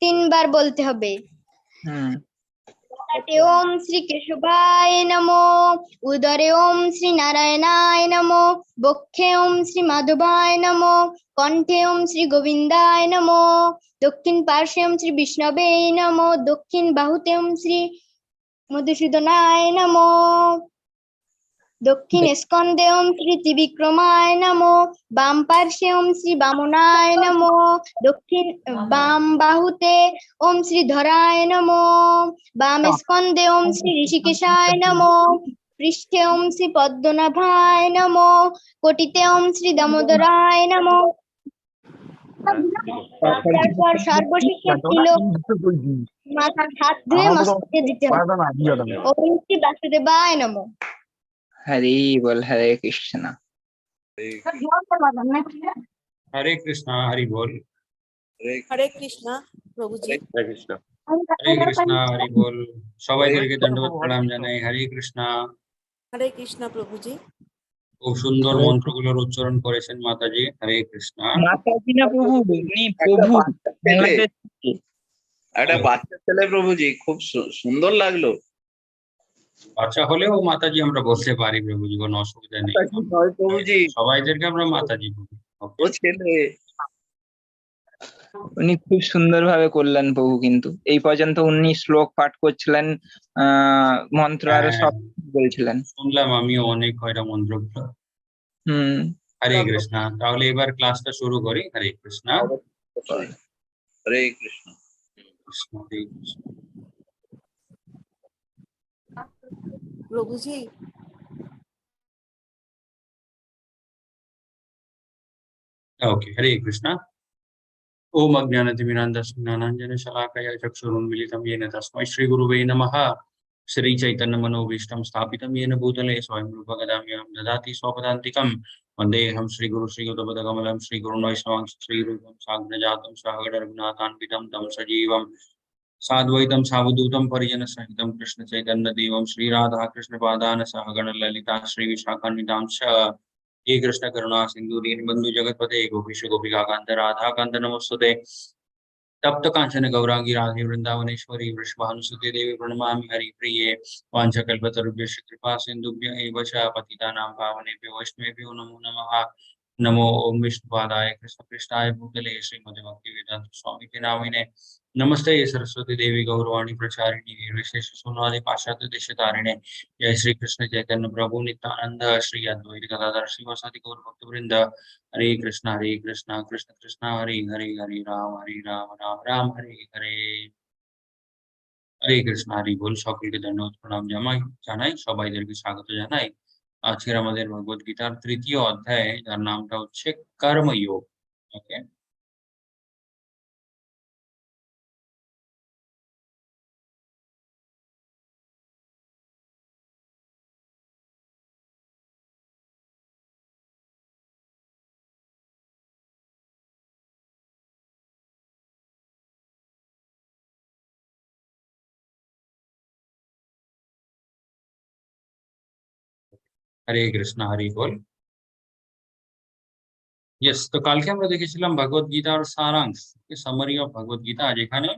তিনবার বলতে হবে। ওম শ্রী কেশবায় নমো, উদরে ওম শ্রী নারায়ণায় নমো, বক্ষে ওম শ্রী মাধবায় নমো, কণ্ঠে ওম শ্রী গোবিন্দায় নমো, দক্ষিণ পার্শ্বে ওম শ্রী বিষ্ণবে নমো, দক্ষিণ বাহুতে ওম শ্রী মধুসূদনায় নমো, দক্ষিণ স্কন্ধে ওম শ্রী ত্রিবিক্রমায় নমো, বাম পার্শ্বে ওম শ্রী বামনায় নমো, দক্ষিণ বাম বাহুতে ওম শ্রী ধরায় নমো, বাম স্কন্ধে ওম শ্রী ঋষিকেশায় নমো, পৃষ্ঠে ওম শ্রী পদ্মনাভায় নমো, কোটিতে ওম শ্রী দামোদরায় নমো। তারপর সর্বশেষে ছিল মাথার হাত ধুয়ে মস্তকে দিতে হবে। ওম শ্রী বাসুদেবায় নমো। হরি বল। হরে কৃষ্ণ। हरे कृष्णा। हरि बोल। हरे कृष्णा प्रभु जी। हरे कृष्णा। हरे कृष्णा। हरि बोल। সবাইকে দণ্ডবত প্রণাম জানাই। হরে কৃষ্ণা। हरे कृष्णा प्रभु जी। খুব সুন্দর মন্ত্রগুলোর উচ্চারণ করেছেন মাতাজি। হরে কৃষ্ণা। মাতাজি না প্রভু, উনি প্রভু। একটা বাচ্চা ছেলে প্রভুজি, খুব সুন্দর লাগলো। বাচ্চা হলেও মাতাজি আমরা বলতে পারি প্রভুজি, কোনো অসুবিধা নেই। প্রভুজি সবাইদেরকে আমরা মাতাজি বলি। ও ছেলে উনি খুব সুন্দর ভাবে করলেন প্রভু, কিন্তু এই পর্যন্ত উনি শ্লোক পাঠ করছিলেন, মন্ত্র আরো সব বলছিলেন। শুনলাম আমিও অনেক কয়টা মন্ত্রগুলো। হরে কৃষ্ণ। তাহলে এবার ক্লাসটা শুরু করি। হরে কৃষ্ণ। হরে কৃষ্ণ। কৃষ্ণ হরে কৃষ্ণ। प्रभु जी ओके। हरे कृष्ण। ओम अज्ञानतिमिरान्धस्य ज्ञानाञ्जन शलाकया चक्षुरुन्मीलितं येन तस्मै श्रीगुरुवे नमः। श्रीचैतन्यमनोभीष्टं स्थापितं येन भूतले स्वयं रूप गदाम्यहं ददाति स्वपदान्तिकं। वन्देऽहं श्रीगुरु श्रीयुतपदकमलं श्रीगुरुं वैष्णवं श्रीरूपं साग्रजातं सहगणरघुनाथान्वितं तं सजीवं साद्वैतं सावधूतं परिजनसहितं कृष्णचैतन्यदेवं श्रीराधाकृष्णपादान् सहगणललिता श्रीविशाखान्वितांश्च। हे कृष्ण करुणा सिंधु दीनबंधु जगतपते गोपीश गोपिका कांत राधा कांत नमोस्तुते। तप्त कांचन गौरांगी राधे वृंदावनेश्वरी वृषभानुसुते देवी प्रणमामि हरिप्रिये। वाञ्छाकल्पतरुभ्यश्च कृपा सिन्धुभ्य एव च पतितानां पावनेभ्यो वैष्णवेभ्यो नमो नमः। नमो ओम विष्णुपादाय कृष्णपृष्ठाय भूतले श्रीमते भक्तिवेदांत स्वामिते नामिने। नमस्ते सरस्वती देवी गौरवाणी प्रचारिणी निर्विशेष शून्यवादी पाश्चात्य देशतारिणे। जय श्री कृष्ण चैतन्य प्रभु नित्यानंद श्री अद्वैत गदाधर श्रीवासादि गौर भक्तवृंद। हरे कृष्ण कृष्ण कृष्ण हरे हरे, हरे राम राम राम हरे हरे। हरे कृष्ण। हरि बोल। সকলকে ধন্যবাদ প্রণাম জানাই, সবাইদেরকে স্বাগত জানাই। আজকের আমাদের ভগবত গীতার তৃতীয় অধ্যায়, যার নামটা হচ্ছে কর্মযোগ। ওকে, হরে কৃষ্ণ। হরি বল। ইয়েস, তো কালকে আমরা দেখেছিলাম ভগবত গীতার সারাংশ, সামারি অফ ভগবত গীতা। আজ এখানে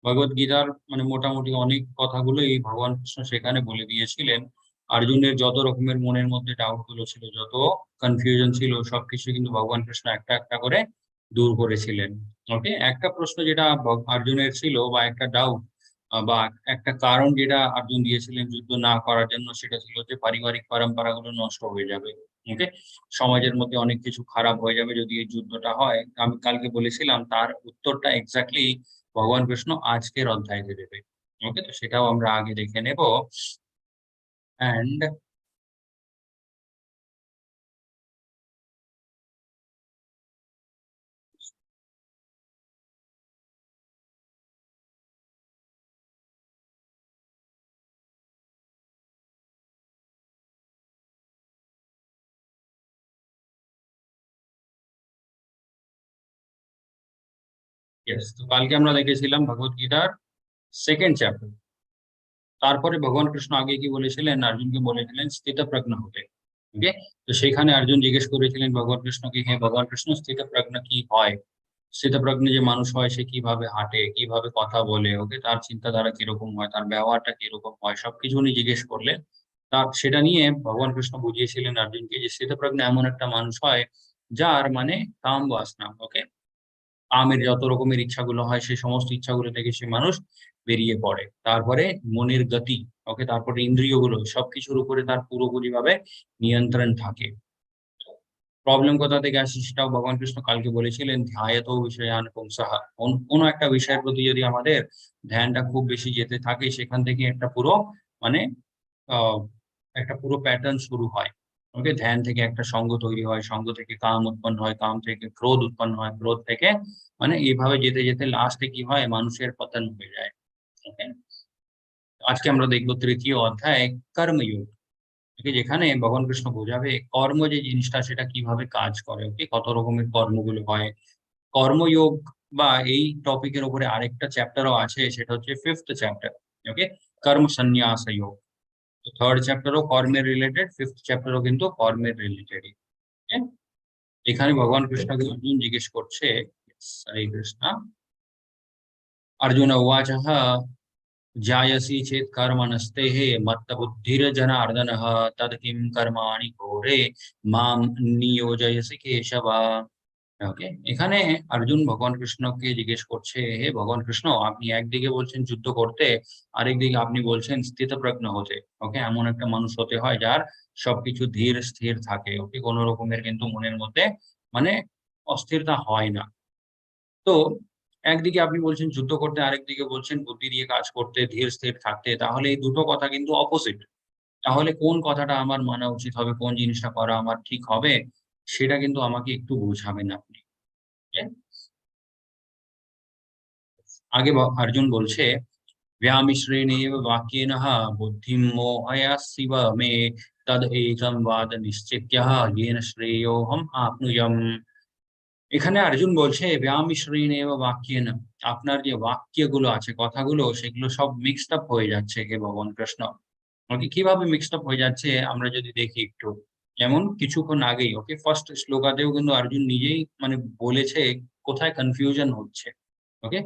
ভগবত গীতার মানে মোটামুটি অনেক কথাগুলো এই ভগবান কৃষ্ণ সেখানে বলে দিয়েছিলেন। অর্জুনের যত রকমের মনের মধ্যে ডাউট গুলো ছিল, যত কনফিউশন ছিল, সবকিছু কিন্তু ভগবান কৃষ্ণ একটা একটা করে দূর করেছিলেন। ওকে, একটা প্রশ্ন যেটা অর্জুনের ছিল বা একটা ডাউট বা একটা কারণ যেটা অর্জুন দিয়েছিলেন যুদ্ধ না করার জন্য, সেটা ছিল যে পারিবারিক পরম্পরাগুলো নষ্ট হয়ে যাবে। ওকে, সমাজের মধ্যে অনেক কিছু খারাপ হয়ে যাবে যদি এই যুদ্ধটা হয়। আমি কালকে বলেছিলাম তার উত্তরটা এক্স্যাক্টলি ভগবান কৃষ্ণ আজকের অধ্যায়ে দেবে। ওকে, তো সেটাও আমরা আগে দেখে নেব। অ্যান্ড তো কালকে আমরা দেখেছিলাম ভগবত গীতার সেকেন্ড চ্যাপ্টার। তারপরে ভগবান কৃষ্ণ আগে কি বলেছিলেন, অর্জুনকে বলেছিলেন স্থিতপ্রজ্ঞ হতে। ওকে, তো সেখানে অর্জুন জিজ্ঞেস করেছিলেন ভগবান কৃষ্ণকে, হ্যাঁ ভগবান কৃষ্ণ স্থিতপ্রজ্ঞ কি হয়। স্থিতপ্রজ্ঞ যে মানুষ হয় সে কিভাবে হাঁটে, কিভাবে কথা বলে, ওকে, তার চিন্তাধারা কিরকম হয়, তার ব্যবহারটা কিরকম হয়, সবকিছু উনি জিজ্ঞেস করলেন। তার সেটা নিয়ে ভগবান কৃষ্ণ বুঝিয়েছিলেন অর্জুনকে যে স্থিতপ্রজ্ঞ এমন একটা মানুষ হয় যার মানে কাম বাসনা, ওকে, কামের যত রকমের ইচ্ছাগুলো হয় সেই সমস্ত ইচ্ছাগুলো থেকে সে মানুষ বেরিয়ে পড়ে। তারপরে মনের গতি, ওকে, তারপরে ইন্দ্রিয়গুলো সবকিছুর উপরে তার পুরোপুরি ভাবে নিয়ন্ত্রণ থাকে। প্রবলেম কোথা থেকে আসে সেটাও ভগবান কৃষ্ণ কালকে বলেছিলেন, ধ্যায়ত বিষয়ান পুংসাহা, কোনো একটা বিষয়ের প্রতি যদি আমাদের ধ্যানটা খুব বেশি যেতে থাকে সেখান থেকে একটা পুরো মানে আহ একটা পুরো প্যাটার্ন শুরু হয়। ওকে, ধ্যান থেকে একটা সঙ্গ তৈরি হয়, সঙ্গ থেকে কাম উৎপন্ন হয়, কাম থেকে ক্রোধ উৎপন্ন হয়, ক্রোধ থেকে মানে এইভাবে যেতে যেতে লাস্টে কি হয়, মানুষের পতন হয়ে যায়। ওকে, আজকে আমরা দেখবো তৃতীয় অধ্যায় কর্মযোগ। ওকে, যেখানে ভগবান কৃষ্ণ বোঝাবে কর্ম যে জিনিসটা সেটা কিভাবে কাজ করে, ওকে, কত রকমের কর্মগুলো হয়। কর্মযোগ বা এই টপিকের উপরে আরেকটা চ্যাপ্টারও আছে, সেটা হচ্ছে 5th চ্যাপ্টার, ওকে, কর্ম সন্ন্যাস যোগ। 3rd চ্যাপ্টারও কর্মের রিলেটেড, 5th চ্যাপ্টারও কিন্তু কর্মের রিলেটেড। এখানে ভগবান কৃষ্ণকে অর্জুন জিজ্ঞেস করছে, হরে কৃষ্ণ, अर्जुन उवाच जायसी चेत् कर्मणस्तेः मत्तबुद्धिर्जनार्दनः तद् किं कर्माणि घोरे मां नियोजयसि केशव। ওকে, এখানে অর্জুন ভগবান কৃষ্ণকে জিজ্ঞেস করছে, হে ভগবান কৃষ্ণ, আপনি একদিকে বলছেন যুদ্ধ করতে, আরেকদিকে আপনি বলছেন স্থিতপ্রজ্ঞ হতে। ওকে, এমন একটা মানুষ হতে হয় যার সবকিছু ধীর স্থির থাকে, ওকে, কোনো রকমের কিন্তু মনের মধ্যে মানে অস্থিরতা হয় না। তো একদিকে আপনি বলছেন যুদ্ধ করতে, আরেকদিকে বলছেন বুদ্ধি দিয়ে কাজ করতে, ধীর স্থির থাকতে, তাহলে এই দুটো কথা কিন্তু অপোজিট। তাহলে কোন কথাটা আমার মানা উচিত হবে, কোন জিনিসটা করা আমার ঠিক হবে, সেটা কিন্তু আমাকে একটু বোঝাবেন আপনি। আগে অর্জুন বলছে, व्यामिश्रेणेव वाक्येन बुद्धिं मोहयसीव मे तद एकं वाद निश्चित्य येन श्रेयोऽहम् आप्नुयाम्। এখানে অর্জুন বলছে ব্যামিশ্রেণেব বাক্যেন, আপনার যে বাক্যগুলো আছে, কথাগুলো, সেগুলো সব মিক্সড আপ হয়ে যাচ্ছে হে ভগবান কৃষ্ণ। ওকে, কিভাবে মিক্সড আপ হয়ে যাচ্ছে আমরা যদি দেখি একটু, যেমন কিছুক্ষণ আগেই, ওকে, ফার্স্ট শ্লোকাতেও কিন্তু অর্জুন নিজেই মানে বলেছে কোথায় কনফিউশন হচ্ছে। ওকে,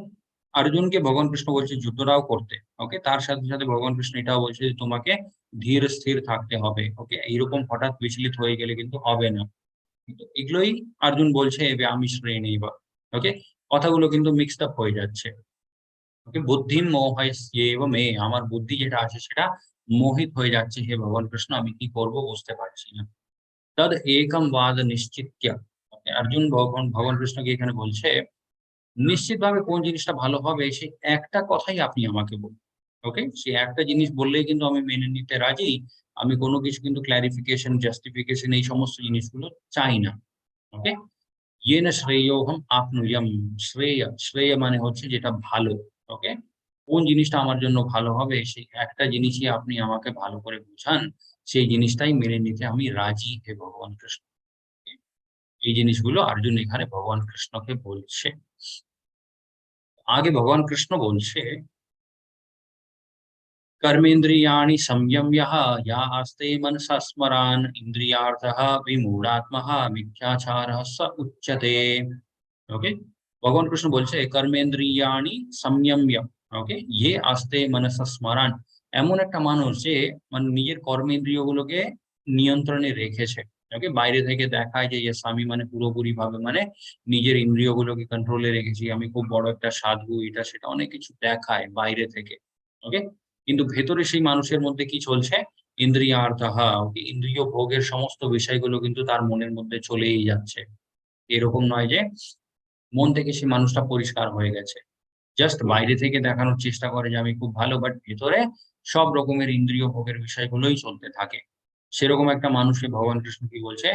অর্জুনকে ভগবান কৃষ্ণ বলছে যুদ্ধটাও করতে, ওকে, তার সাথে সাথে ভগবান কৃষ্ণ এটাও বলছে যে তোমাকে ধীর স্থির থাকতে হবে। ওকে, এইরকম হঠাৎ বিচলিত হয়ে গেলে কিন্তু হবে না। এগুলোই অর্জুন বলছে আমি শ্রেয় নেই বা, ওকে, কথাগুলো কিন্তু মিক্সড আপ হয়ে যাচ্ছে। ওকে, বুদ্ধিম মোহাইস্যেব মে, আমার বুদ্ধি যেটা আছে সেটা মোহিত হয়ে যাচ্ছে হে ভগবান কৃষ্ণ, আমি কি করব বুঝতে পারছি না। তদ একম বাদ নিশ্চিত্য, অর্জুন ভগবান কৃষ্ণকে এখানে বলছে নিশ্চিতভাবে কোন জিনিসটা ভালো হবে সেই একটা কথাই আপনি আমাকে বলুন। ওকে, সে একটা জিনিস বললেই কিন্তু আমি মেনে নিতে রাজি। আমি কোনো কিছু কিন্তু ক্লারিফিকেশন, জাস্টিফিকেশন এই সমস্ত জিনিসগুলো চাই না। ওকে, येन श्रेयोहम आपनुयम, শ্রেয়, শ্রেয় মানে হচ্ছে যেটা ভালো। ওকে, কোন জিনিসটা আমার জন্য ভালো হবে সেই একটা জিনিসই আপনি আমাকে ভালো করে বুঝান, সেই জিনিসটাই মেনে নিতে আমি রাজি হে ভগবান কৃষ্ণ। এই জিনিসগুলো অর্জুন এখানে ভগবান কৃষ্ণকে বলছে। আগে ভগবান কৃষ্ণ বলছে कर्मेन्द्रियाणि संयम्य या आस्ते मनसा स्मरान् इंद्रियार्थः विमूढात्मः मिथ्याचारः स उच्यते। ओके, भगवान कृष्ण বলছে কর্মেন্দ্রিয়াণি সংযম্য, ওকে, ইয়ে আস্তে মনসা স্মরান, এমন একটা মানুষ যে মানে নিজের কর্মেন্দ্রিয়গুলোকে নিয়ন্ত্রণে রেখেছে। ওকে, বাইরে থেকে দেখায় যে ইয়েস আমি মানে পুরোপুরি ভাবে মানে নিজের ইন্দ্রিয়গুলোকে কন্ট্রোলে রেখেছি, আমি খুব বড় একটা সাধু, এটা সেটা অনেক কিছু দেখায় বাইরে থেকে। ওকে, কিন্তু ভেতরে সেই মানুষের মধ্যে কি চলছে, ইন্দ্রিয়ার্থহা, ওকে, ইন্দ্রিয় ভোগের সমস্ত বিষয়গুলো কিন্তু তার মনের মধ্যে চলেই যাচ্ছে। এরকম নয় যে মন থেকে সেই মানুষটা পরিষ্কার হয়ে গেছে, জাস্ট বাইরে থেকে দেখানোর চেষ্টা করে যে আমি খুব ভালো, বাট ভেতরে সব রকমের ইন্দ্রিয় ভোগের বিষয়গুলোই চলতে থাকে। সেরকম একটা মানুষকে ভগবান কৃষ্ণ কি বলছে,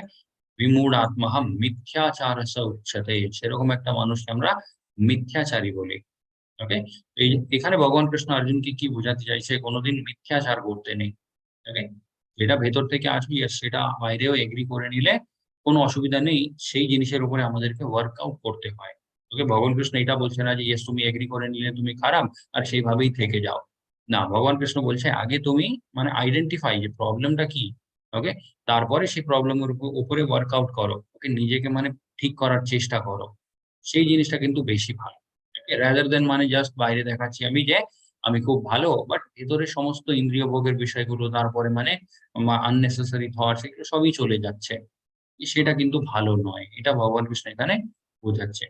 বিমূঢ় আত্মাহা মিথ্যাচারস্য উচ্যতে, সেরকম একটা মানুষকে আমরা মিথ্যাচারী বলি। ওকে, এই এখানে ভগবান কৃষ্ণ অর্জুনকে কি বোঝাতে চাইছে, কোনোদিন মিথ্যাচার করতে নেই। ওকে, যেটা ভেতর থেকে আসবে সেটা বাইরেও এগ্রি করে নিলে কোনো অসুবিধা নেই, সেই জিনিসের উপরে আমাদেরকে ওয়ার্কআউট করতে হয়। ওকে, ভগবান কৃষ্ণ এটা বলছে না যে ইয়েস তুমি এগ্রি করে নিলে তুমি খারাপ আর সেইভাবেই থেকে যাও। না, ভগবান কৃষ্ণ বলছে আগে তুমি মানে আইডেন্টিফাই যে প্রবলেমটা কি। ওকে, তারপরে সেই প্রবলেমের উপরে ওয়ার্কআউট করো। ওকে, নিজেকে মানে ঠিক করার চেষ্টা করো। সেই জিনিসটা কিন্তু বেশি ভালো, রাদার দেন মানে জাস্ট বাইরে দেখাচ্ছি আমি যে আমি খুব ভালো, বাট ভেতরে সমস্ত ইন্দ্রিয় ভোগের বিষয়গুলো, তারপরে মানে আননেসেসারি থটস, এগুলো সবই চলে যাচ্ছে, সেটা কিন্তু ভালো নয়। এটা ভগবান কৃষ্ণ এখানে বোঝাচ্ছে।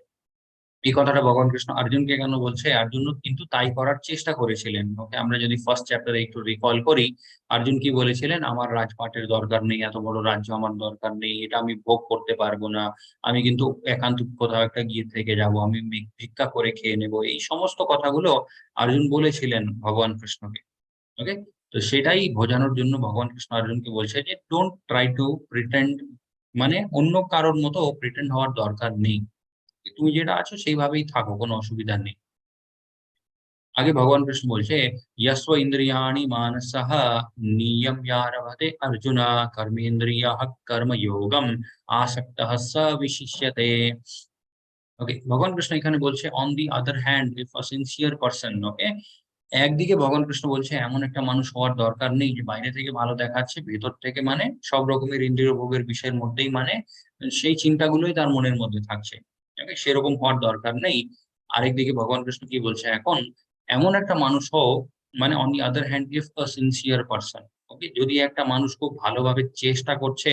এই কথাটা ভগবান কৃষ্ণ অর্জুনকে কেন বলছে? অর্জুন কিন্তু তাই করার চেষ্টা করেছিলেন। ওকে, আমরা যদি ফার্স্ট চ্যাপ্টারে একটু রিকল করি, অর্জুন কি বলেছিলেন? আমার রাজপাটের দরকার নেই, এত বড় রাজ্য আমার দরকার নেই, এটা আমি ভোগ করতে পারবো না, আমি কিন্তু একান্ত কোথাও একটা গিয়ে থেকে যাব, আমি ভিক্ষা করে খেয়ে নেব, এই সমস্ত কথাগুলো অর্জুন বলেছিলেন ভগবান কৃষ্ণকে। ওকে, তো সেটাই বোঝানোর জন্য ভগবান কৃষ্ণ অর্জুনকে বলছে যে ডোন্ট ট্রাই টু প্রিটেন্ড, মানে অন্য কারোর মতো প্রিটেন্ড হওয়ার দরকার নেই, তুমি যেটা আছো সেইভাবেই থাকো, কোনো অসুবিধা নেই। আগে ভগবান কৃষ্ণ বলছে यस्व इंद्रियाणि मानसः नियम्यारभते अर्जुन कर्मेन्द्रियः कर्मयोगम आसक्तः स विशिष्यते। ওকে, ভগবান কৃষ্ণ এখানে বলছে on the other hand if a sincere person, okay, একদিকে ভগবান কৃষ্ণ বলছে এমন একটা মানুষ হওয়ার দরকার নেই যে বাইরে থেকে ভালো দেখাচ্ছে, ভেতর থেকে মানে সব রকমের ইন্দ্রিয় ভোগের বিষয়ের মধ্যেই মানে সেই চিন্তাগুলোই তার মনের মধ্যে থাকছে, ওকে, সেরকম হওয়ার দরকার নেই। আরেকদিকে ভগবান কৃষ্ণ কি বলছে এখন? এমন একটা মানুষ হও, মানে on the other hand if a sincere person, okay, যদি একটা মানুষ খুব ভালোভাবে চেষ্টা করছে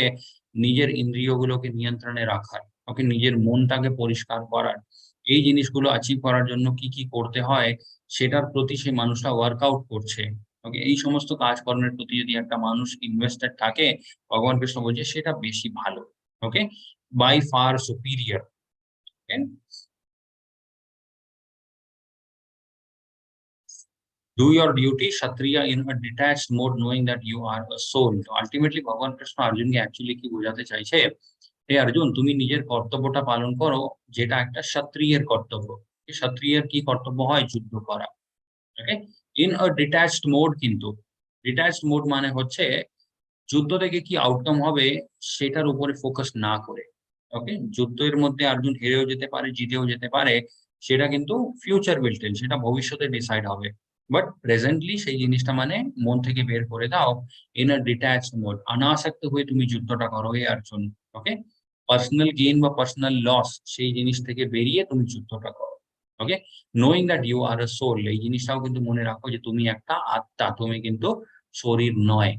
নিজের ইন্দ্রিয়গুলোকে নিয়ন্ত্রণে রাখার, ওকে, নিজের মনটাকে পরিষ্কার করার, এই জিনিসগুলো অ্যাচিভ করার জন্য কি কি করতে হয় সেটার প্রতি সেই মানুষটা ওয়ার্কআউট করছে, ওকে, এই সমস্ত কাজকর্মের প্রতি যদি একটা মানুষ ইনভেস্টেড থাকে, ভগবান কৃষ্ণ বলছে সেটা বেশি ভালো, okay, by far superior. Do your duty kshatriya in a detached mode knowing that you are a soul। তো আলটিমেটলি ভগবান কৃষ্ণ অর্জুনকে অ্যাকচুয়ালি কি বোঝাতে চাইছে? হে অর্জুন, তুমি নিজের কর্তব্যটা পালন করো, যেটা একটা ক্ষত্রিয়ের কর্তব্য। ক্ষত্রিয়ের কি কর্তব্য হয়? যুদ্ধ করা, ওকে, ইন আ ডিট্যাচড মোড। কিন্তু ডিট্যাচড মোড মানে হচ্ছে যুদ্ধ থেকে কি আউটকাম হবে সেটার উপরে ফোকাস না করে, ওকে, যুদ্ধের মধ্যে অর্জুন হেরেও যেতে পারে, জিতেও যেতে পারে, সেটা কিন্তু ফিউচার উইল টেল, সেটা ভবিষ্যতে ডিসাইড হবে, বাট প্রেজেন্টলি সেই জিনিসটা মানে মন থেকে বের করে দাও, ইন আ ডিট্যাচড মোড, অনাসক্ত হয়ে তুমি যুদ্ধটা করো হে অর্জুন, ওকে, পার্সোনাল গেইন বা পার্সোনাল লস সেই জিনিস থেকে বেরিয়ে তুমি যুদ্ধটা করো, okay, knowing that you are a soul, এই জিনিসটাও কিন্তু মনে রাখো যে তুমি একটা আত্মা, তুমি কিন্তু শরীর নয়।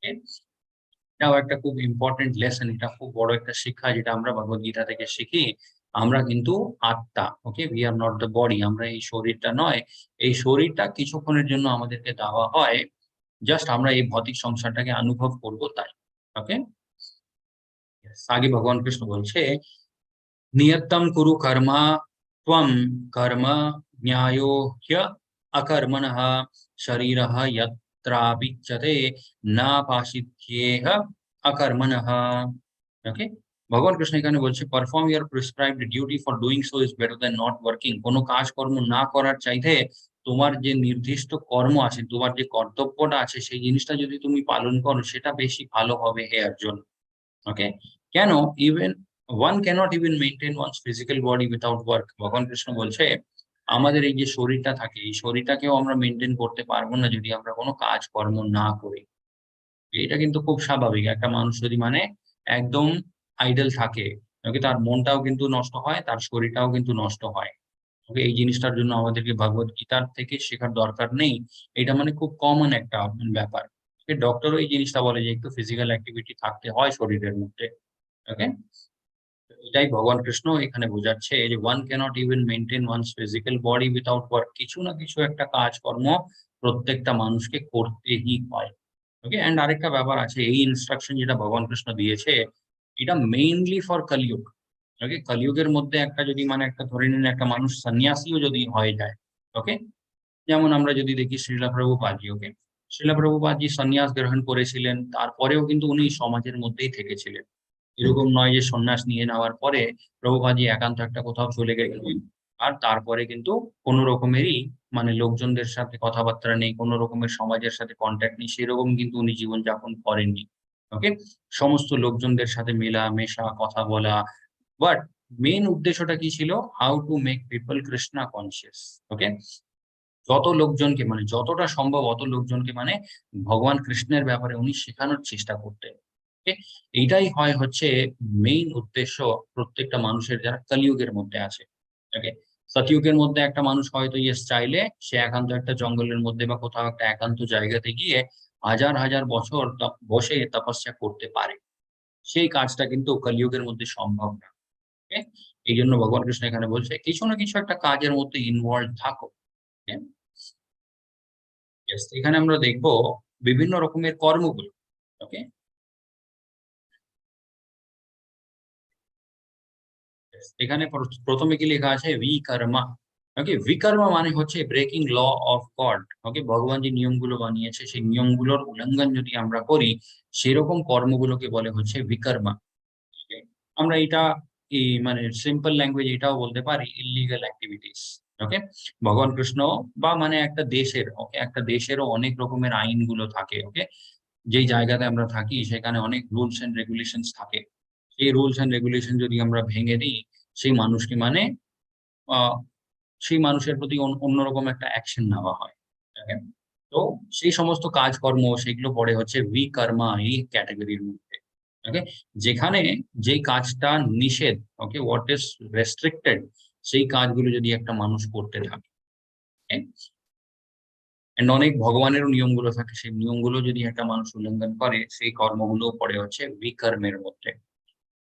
এটাও একটা খুব ইম্পর্টেন্ট লেসন, এটা খুব বড় একটা শিক্ষা যেটা আমরা ভগবত গীতা থেকে শিখি। আমরা কিন্তু আত্মা, okay, we are not the body, আমরা এই শরীরটা নয়। এই শরীরটা কিছুক্ষণের জন্য আমাদেরকে দেওয়া হয়, জাস্ট আমরা এই ভৌতিক সংসারটাকে অনুভব করব তাই, ওকে। আগে ভগবান কৃষ্ণ বলছে নিয়তম কুরু কর্মা ত্বম কর্ম ন্যায়ো হ্য অকর্মণঃ শরীরঃ যত্রাবিচ্যতে না পাশিত্যেহ অকর্মণঃ, ওকে, ভগবান কৃষ্ণ এখানে বলছে perform your prescribed duty, for doing so is better than not working. কোনো কাজকর্ম না করার চাইতে তোমার যে নির্দিষ্ট কর্ম আছে, তোমার যে কর্তব্যটা আছে, সেই জিনিসটা যদি তুমি পালন করো সেটা বেশি ভালো হবে হে অর্জুন, ওকে। কেন? Even one cannot even maintain one's physical body without work. ভগবান কৃষ্ণ বলছে আমাদের এই যে শরীরটা থাকে, এই শরীরটাকেও আমরা মেনটেন করতে পারবো না যদি আমরা কোনো কাজকর্ম না করি। এটা কিন্তু খুব স্বাভাবিক, একটা মানুষ যদি মানে একদম আইডল থাকে, ওকে, তার মনটাও কিন্তু নষ্ট হয়, তার শরীরটাও কিন্তু নষ্ট হয়, ওকে, এই জিনিসটার জন্য আমাদেরকে ভগবত গীতার থেকে শেখার দরকার নেই, এটা মানে খুব কমন একটা ব্যাপার। ডক্টরও এই জিনিসটা বলে যে একটু ফিজিক্যাল অ্যাক্টিভিটি থাকতে হয় শরীরের মধ্যে, ওকে। এটাই ভগবান কৃষ্ণ এখানে বোঝাচ্ছে যে one cannot even maintain one's physical body without work, কিছু না কিছু একটা কাজকর্ম প্রত্যেকটা মানুষকে করতেই হয়, ওকে। এন্ড আরেকটা ব্যাপার আছে, এই ইনস্ট্রাকশন যেটা ভগবান কৃষ্ণ দিয়েছে এটা মেইনলি ফর কলিযুগ, ওকে, কলিযুগের মধ্যে একটা যদি মানে একটা ধরে নিন একটা মানুষ সন্ন্যাসীও যদি হয়ে যায়, ওকে, যেমন আমরা যদি দেখি শ্রীলা প্রভুপাদজি, ওকে, শ্রীলা প্রভুপাদজি সন্ন্যাস গ্রহণ করেছিলেন, তারপরেও কিন্তু উনি সমাজের মধ্যেই থেকেছিলেন, এরকম নয় যে সন্ন্যাস নিয়ে নেওয়ার পরে প্রভুপাদজি একান্ত একটা কোথাও চলে গেলেন আর তারপরে কিন্তু কোনো রকমেরই মানে লোকজনদের সাথে কথাবার্তা নেই, কোনো রকমের সমাজের সাথে কন্ট্যাক্ট নেই, সেরকম কিন্তু উনি জীবনযাপন করেননি, ওকে, সমস্ত লোকজনদের সাথে মেলা মেশা, কথা বলা, বাট মেইন উদ্দেশ্যটা কি ছিল? How to make people Krishna conscious, okay, যত লোকজনকে মানে যতটা সম্ভব অত লোকজনকে মানে ভগবান কৃষ্ণের ব্যাপারে উনি শেখানোর চেষ্টা করতেন, এইটাই হয় হচ্ছে মেইন উদ্দেশ্য প্রত্যেকটা মানুষের যারা কলিযুগের মধ্যে আছে। ওকে, সতযুগের মধ্যে একটা মানুষ হয়তো চাইলে সে একান্ত একটা জঙ্গলের মধ্যে বা কোথাও একটা একান্ত জায়গাতে গিয়ে হাজার হাজার বছর বসে তপস্যা করতে পারে। সেই কাজটা কিন্তু কলিযুগের মধ্যে সম্ভব না। ওকে, এই জন্য ভগবান কৃষ্ণ এখানে বলছে কিছু না কিছু একটা কাজের মধ্যে ইনভলভ থাকো। এখানে আমরা দেখব বিভিন্ন রকমের কর্মগুলো। ওকে, এখানে প্রথমে কি লেখা আছে বিকর্মা। ওকে, বিকর্মা মানে হচ্ছে ব্রেকিং ল অফ গড। ওকে, ভগবান যে নিয়মগুলো বানিয়েছে সেই নিয়মগুলোর উল্লঙ্ঘন যদি আমরা করি সেরকম কর্মগুলোকে বলে হচ্ছে বিকর্মা। আমরা এটা মানে সিম্পল ল্যাঙ্গুয়েজ এটাও বলতে পারি ইলিগাল অ্যাক্টিভিটিস। ওকে, ভগবান কৃষ্ণ বা মানে একটা দেশের, ওকে, একটা দেশেরও অনেক রকমের আইনগুলো থাকে। ওকে, যেই জায়গাতে আমরা থাকি সেখানে অনেক রুলস এন্ড রেগুলেশনস থাকে। সেই রুলস এন্ড রেগুলেশন যদি আমরা ভেঙে দিই সেই মানুষকে মানে সেই মানুষের প্রতি অন্যরকম একটা অ্যাকশন নেওয়া হয়। তো সেই সমস্ত কাজকর্ম সেগুলো পড়ে হচ্ছে বিকর্মা এই ক্যাটাগরির মধ্যে। ওকে, যেখানে যেই কাজটা নিষেধ, ওকে, হোয়াট ইজ রেস্ট্রিক্টেড, সেই কাজগুলো যদি একটা মানুষ করতে থাকে, অনেক ভগবানেরও নিয়মগুলো থাকে, সেই নিয়মগুলো যদি একটা মানুষ উল্লঙ্ঘন করে সেই কর্মগুলো পড়ে হচ্ছে বিকর্মের মধ্যে।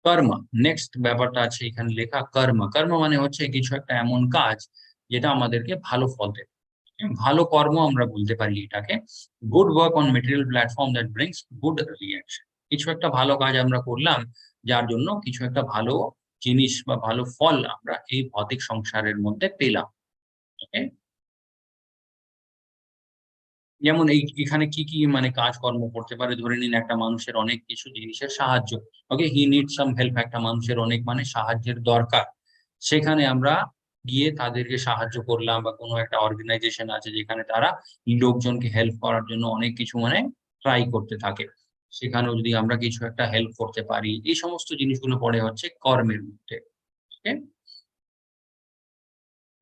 কর্ম, নেক্সট ব্যাপারটা আছে এখানে লেখা কর্ম। কর্ম মানে হচ্ছে কিছু একটা এমন কাজ যেটা আমাদেরকে ভালো ফল দেবে। ভালো কর্ম আমরা বলতে পারি এটাকে। Good work on material platform that brings good reaction. কিছু একটা ভালো কাজ আমরা করলাম যার জন্য কিছু একটা ভালো জিনিস বা ভালো ফল আমরা এই ভৌতিক সংসারের মধ্যে পেলাম। ওকে, যেমন এখানে কি কি মানে কাজকর্ম করতে পারে, ধরে নিন একটা মানুষের অনেক কিছু জিনিসের সাহায্য। ওকে, হি নিড সাম হেল্প, একটা মানুষের অনেক মানে সাহায্যের দরকার, সেখানে আমরা গিয়ে তাদেরকে সাহায্য করলাম। বা কোনো একটা অর্গানাইজেশন আছে যেখানে তারা লোকজনকে হেল্প করার জন্য অনেক কিছু মানে ট্রাই করতে থাকে, সেখানেও যদি আমরা কিছু একটা হেল্প করতে পারি, এই সমস্ত জিনিসগুলো পড়ে হচ্ছে কর্মের মধ্যে। ওকে,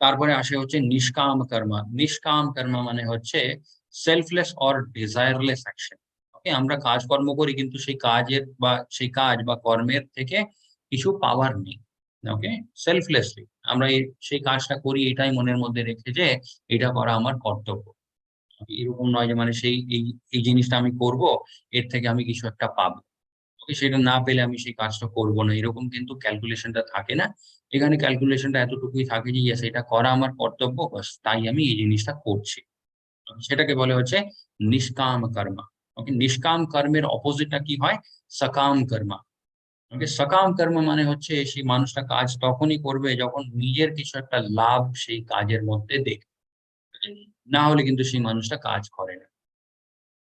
তারপরে আসে হচ্ছে নিষ্কাম কর্মা। নিষ্কাম কর্মা মানে হচ্ছে সেলফলেস অর ডিজায়ারলেস অ্যাকশন। ওকে, আমরা কাজকর্ম করি কিন্তু সেই কাজের বা সেই কাজ বা কর্মের থেকে কিছু পাওয়ার নেই। ওকে, সেলফলেসলি আমরা সেই কাজটা করি এটাই মনের মধ্যে রেখে যে এটা করা আমার কর্তব্য। এরকম নয় যে মানে সেই এই জিনিসটা আমি করব, এর থেকে আমি কিছু একটা পাবো। ওকে, সেটা না পেলে আমি সেই কাজটা করব না, এরকম কিন্তু ক্যালকুলেশনটা থাকে না। এখানে ক্যালকুলেশনটা এতটুকুই থাকে যে ইয়েস এটা করা আমার কর্তব্য, বাস তাই আমি এই জিনিসটা করছি। সেটাকে বলে হচ্ছে নিষ্কাম কর্মা। ওকে, নিষ্কাম কর্মের অপোজিটটা কি হয়? সকাম কর্মা। ওকে, সকাম কর্ম মানে হচ্ছে সেই মানুষটা কাজ তখনই করবে যখন নিজের কিছু একটা লাভ সেই কাজের মধ্যে দেখবে, না হলে কিন্তু সেই মানুষটা কাজ করে না।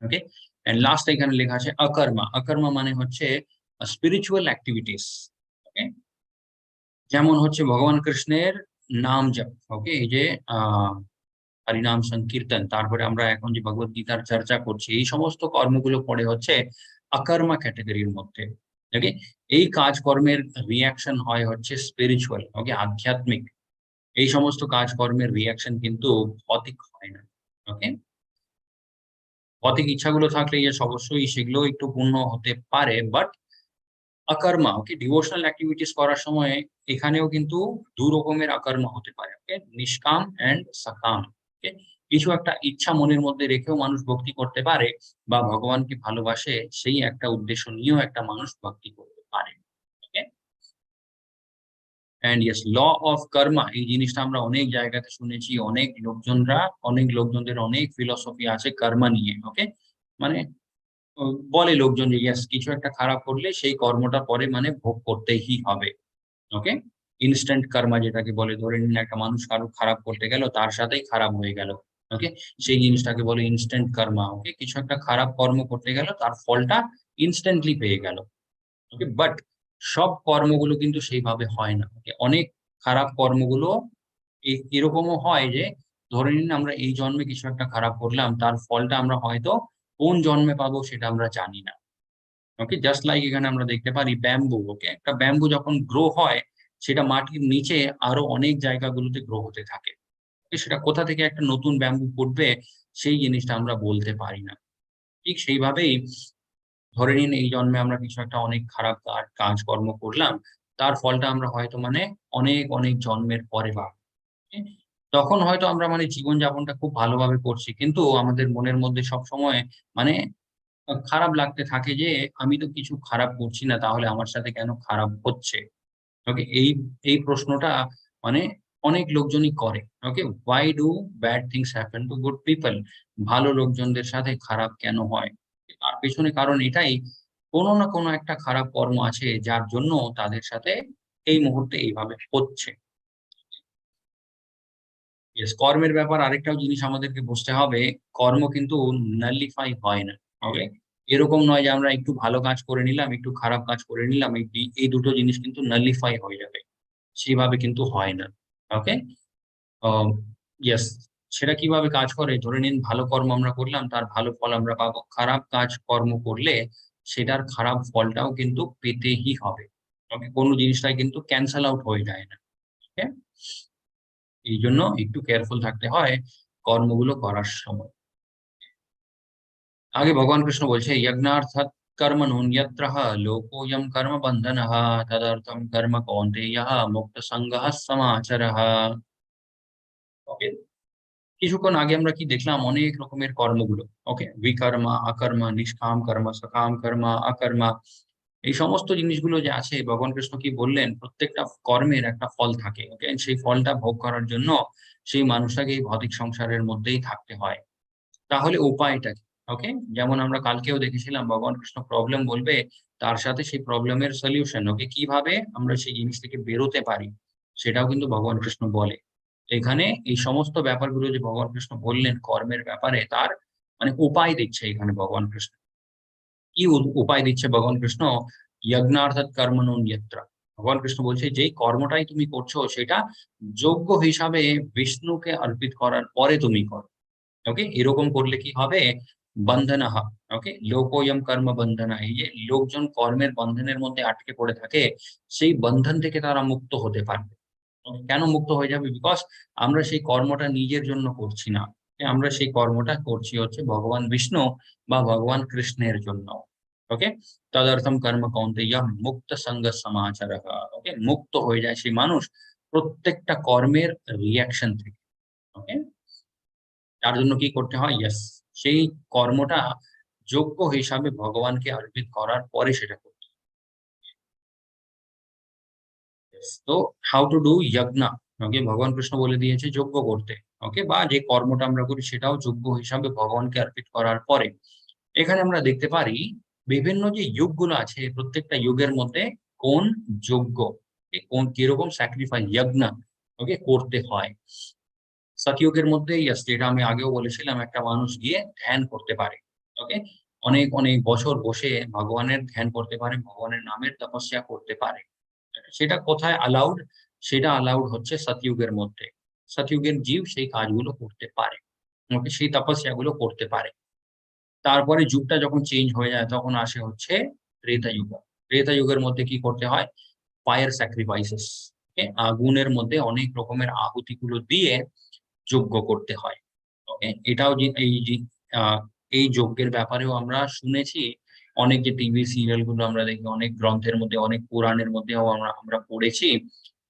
ওকে, এন্ড লাস্ট এখানে লেখা আছে অকর্মা। অকর্মা মানে হচ্ছে স্পিরিচুয়াল অ্যাক্টিভিটিস। ওকে, যেমন হচ্ছে ভগবান কৃষ্ণের নাম জপ। ওকে, এই যে হরিনাম সংকীর্তন, তারপরে আমরা এখন যে ভগবত গীতার চর্চা করছি, এই সমস্ত কর্মগুলো পড়ে হচ্ছে অকর্মা ক্যাটাগরির মধ্যে। ওকে, এই কাজকর্মের রিয়াকশন হয় হচ্ছে স্পিরিচুয়াল, ওকে, আধ্যাত্মিক। এই সমস্ত কাজকর্মের রিয়াকশন কিন্তু ভৌতিক হয় না। ওকে, ভৌতিক ইচ্ছাগুলো থাকলে অবশ্যই সেগুলো একটু পূর্ণ হতে পারে, বাট অকর্মা, ওকে, ডিভোশনাল অ্যাক্টিভিটিস করার সময় এখানেও কিন্তু দু রকমের অকর্মা হতে পারে। ওকে, নিষ্কাম এন্ড সকাম। ওকে, কিছু একটা ইচ্ছা মনের মধ্যে রেখেও মানুষ ভক্তি করতে পারে, বা ভগবানকে ভালোবাসে সেই একটা উদ্দেশ্য নিয়েও একটা মানুষ ভক্তি করতে পারে। ওকে, এন্ড ইয়েস, ল অফ কর্মা এই জিনিসটা আমরা অনেক জায়গাতে শুনেছি, অনেক লোকজনদের অনেক ফিলসফি আছে কর্মা নিয়ে। ওকে, মানে বলে লোকজন যে ইয়েস কিছু একটা খারাপ করলে সেই কর্মটা পরে মানে ভোগ করতেই হবে। ওকে, ইনস্ট্যান্ট কর্মা যেটাকে বলে, ধরে নিন একটা মানুষ কারো খারাপ করতে গেল, তার সাথেই খারাপ হয়ে গেল। ওকে, সেই জিনিসটাকে বলে ইনস্ট্যান্ট কর্মা। ওকে, কিছু একটা খারাপ কর্ম করতে গেল, তার ফলটা ইনস্ট্যান্টলি পেয়ে গেল। ওকে, বাট সব কর্মগুলো কিন্তু সেইভাবে হয় না। ওকে, অনেক খারাপ কর্মগুলো এরকমও হয় যে ধরে নিন আমরা এই জন্মে কিছু একটা খারাপ করলাম, তার ফলটা আমরা হয়তো কোন জন্মে পাবো সেটা আমরা জানি না। ওকে, জাস্ট লাইক এখানে আমরা দেখতে পারি ব্যাম্বু। ওকে, একটা ব্যাম্বু যখন গ্রো হয় সেটা মাটির নিচে আরো অনেক জায়গাগুলোতে গ্রো হতে থাকে। সেটা কোথা থেকে একটা নতুন ব্যাম্বু ফুটবে সেই জিনিসটা আমরা বলতে পারি না। ঠিক সেইভাবেই ধরে নিন এই জন্মে আমরা কিছু একটা অনেক খারাপ কাজকর্ম করলাম, তার ফলটা আমরা হয়তো মানে অনেক অনেক জন্মের পরে পাবো। তখন হয়তো আমরা মানে জীবনযাপনটা খুব ভালোভাবে করছি, কিন্তু আমাদের মনের মধ্যে সবসময় মানে খারাপ লাগতে থাকে যে আমি তো কিছু খারাপ করছি না, তাহলে আমার সাথে কেন খারাপ হচ্ছে। ওকে, এই প্রশ্নটা মানে অনেক লোকজনই করে। Okay, why do bad things happen to good people, ভালো লোকজনদের সাথে খারাপ কেন হয়? তার পেছনে কারণ এটাই, কোনো না কোনো একটা খারাপ কর্ম আছে যার জন্য তাদের সাথে এই মুহূর্তে এইভাবে হচ্ছে। ইয়েস, কর্মের ব্যাপার আরেকটাও জিনিস আমাদেরকে বুঝতে হবে, কর্ম কিন্তু নালিফাই হয় না। ওকে, এরকম নয় যে আমরা একটু ভালো কাজ করে নিলাম, একটু খারাপ কাজ করে নিলাম, এই দুটো জিনিস কিন্তু নালিফাই হয়ে যাবে, সেভাবে কিন্তু হয় না। ওকে, ইয়েস, সেটা কিভাবে কাজ করে, ধরে নিন ভালো কর্ম আমরা করলাম, তার ভালো ফল আমরা পাবো। খারাপ কাজ কর্ম করলে সেটার খারাপ ফলটাও কিন্তু পেতেই হবে। ওকে, কোনো জিনিসটাই কিন্তু ক্যান্সেল আউট হয়ে যায় না। ওকে, এই জন্য একটু কেয়ারফুল থাকতে হয় কর্মগুলো করার সময়। আগে ভগবান কৃষ্ণ বলছে, যজ্ঞার্থাৎ কর্মণো যত্রঃ লোকোऽয়ং কর্ম বন্ধনঃ তদর্থম কর্ম কৌন্তেয়ঃ মুক্ত সঙ্গঃ সমাচরঃ। ওকে, কিছুক্ষণ আগে আমরা কি দেখলাম, অনেক রকমের কর্মগুলো। ওকে, বিকর্মা, আকর্মা, নিষ্কাম কর্ম, সকাম কর্ম, আকর্মা, এই সমস্ত জিনিসগুলো যে আছে, ভগবান কৃষ্ণ কি বললেন, প্রত্যেকটা কর্মের একটা ফল থাকে। ওকে, সেই ফলটা ভোগ করার জন্য সেই মানুষটাকে এই ভৌতিক সংসারের মধ্যেই থাকতে হয়। তাহলে উপায়টা কি? ওকে, যেমন আমরা কালকেও দেখেছিলাম, ভগবান কৃষ্ণ প্রবলেম বলবে, তার সাথে সেই প্রবলেমের সলিউশন। ওকে, কিভাবে আমরা সেই জিনিস থেকে বেরোতে পারি সেটাও কিন্তু ভগবান কৃষ্ণ বলে। এখানে এই সমস্ত ব্যাপারগুলো যে ভগবান কৃষ্ণ বললেন কর্মের ব্যাপারে, তার মানে উপায় দিচ্ছে এখানে ভগবান কৃষ্ণ। কি উপায় দিচ্ছে ভগবান কৃষ্ণ? যজ্ঞার্থাৎ কর্মণো যত্র, ভগবান কৃষ্ণ বলছে যেই কর্মটাই তুমি করছো সেটা যোগ্য হিসাবে বিষ্ণুকে অর্পিত করার পরে তুমি করো। ওকে, এরকম করলে কি হবে? বন্ধনা। ওকে, লোকোয়ম কর্ম বন্ধনা, এই যে লোকজন কর্মের বন্ধনের মধ্যে আটকে পড়ে থাকে, সেই বন্ধন থেকে তারা মুক্ত হতে পারবে। কেন মুক্ত হয়ে যাবে? বিকজ আমরা সেই কর্মটা নিজের জন্য করছি না, আমরা সেই কর্মটা করছি হচ্ছে ভগবান বিষ্ণু বা ভগবান কৃষ্ণের জন্য। ওকে, তদর্থম কর্ম কৌন্তেয় মুক্ত সঙ্গ সমাচার। ওকে, মুক্ত হয়ে যায় সেই মানুষ প্রত্যেকটা কর্মের রিয়াকশন থেকে। ওকে, তার জন্য কি করতে হয়? ইয়েস, সেই কর্মটা যোগ্য হিসাবে ভগবানকে অর্পিত করার পরে সেটা করতে হয়। Yes, তো হাউ টু ডু যজ্ঞ। ওকে, ভগবান কৃষ্ণ বলে দিয়েছে যজ্ঞ করতে। ওকে, বা যে কর্মটা আমরা করি সেটাও যোগ্য হিসাবে ভগবানকে অর্পিত করার পরে। এখানে আমরা দেখতে পারি বিভিন্ন যে যুগগুলো আছে, প্রত্যেকটা যুগের মধ্যে কোন যজ্ঞ, কোন কিরকম স্যাক্রিফাইস যজ্ঞ ওকে করতে হয়। সতযুগের মধ্যে, ইয়েস, যেটা আমি আগেও বলেছিলাম, একটা মানুষ গিয়ে ধ্যান করতে পারে। ওকে, অনেক অনেক বছর বসে ভগবানের ধ্যান করতে পারে, ভগবানের নামের তপস্যা করতে পারে। সেটা কোথায় অ্যালাউড? সেটা অ্যালাউড হচ্ছে সতযুগের মধ্যে। সতযুগের জীব সেই কাজগুলো করতে পারে। ওকে, সেই তপস্যাগুলো করতে পারে। তারপরে যুগটা যখন চেঞ্জ হয়ে যায়, তখন আসে হচ্ছে ত্রেতা যুগ। ত্রেতা যুগের মধ্যে কি করতে হয়? ফায়ার স্যাক্রিফাইসেস, আগুনের মধ্যে অনেক রকমের আহুতিগুলো দিয়ে যজ্ঞ করতে হয়। ওকে, এটাও যে এই যজ্ঞের ব্যাপারেও আমরা শুনেছি, অনেক যে টিভি সিরিয়াল গুলো আমরা দেখি, অনেক গ্রন্থের মধ্যে, অনেক পুরাণের মধ্যেও আমরা পড়েছি,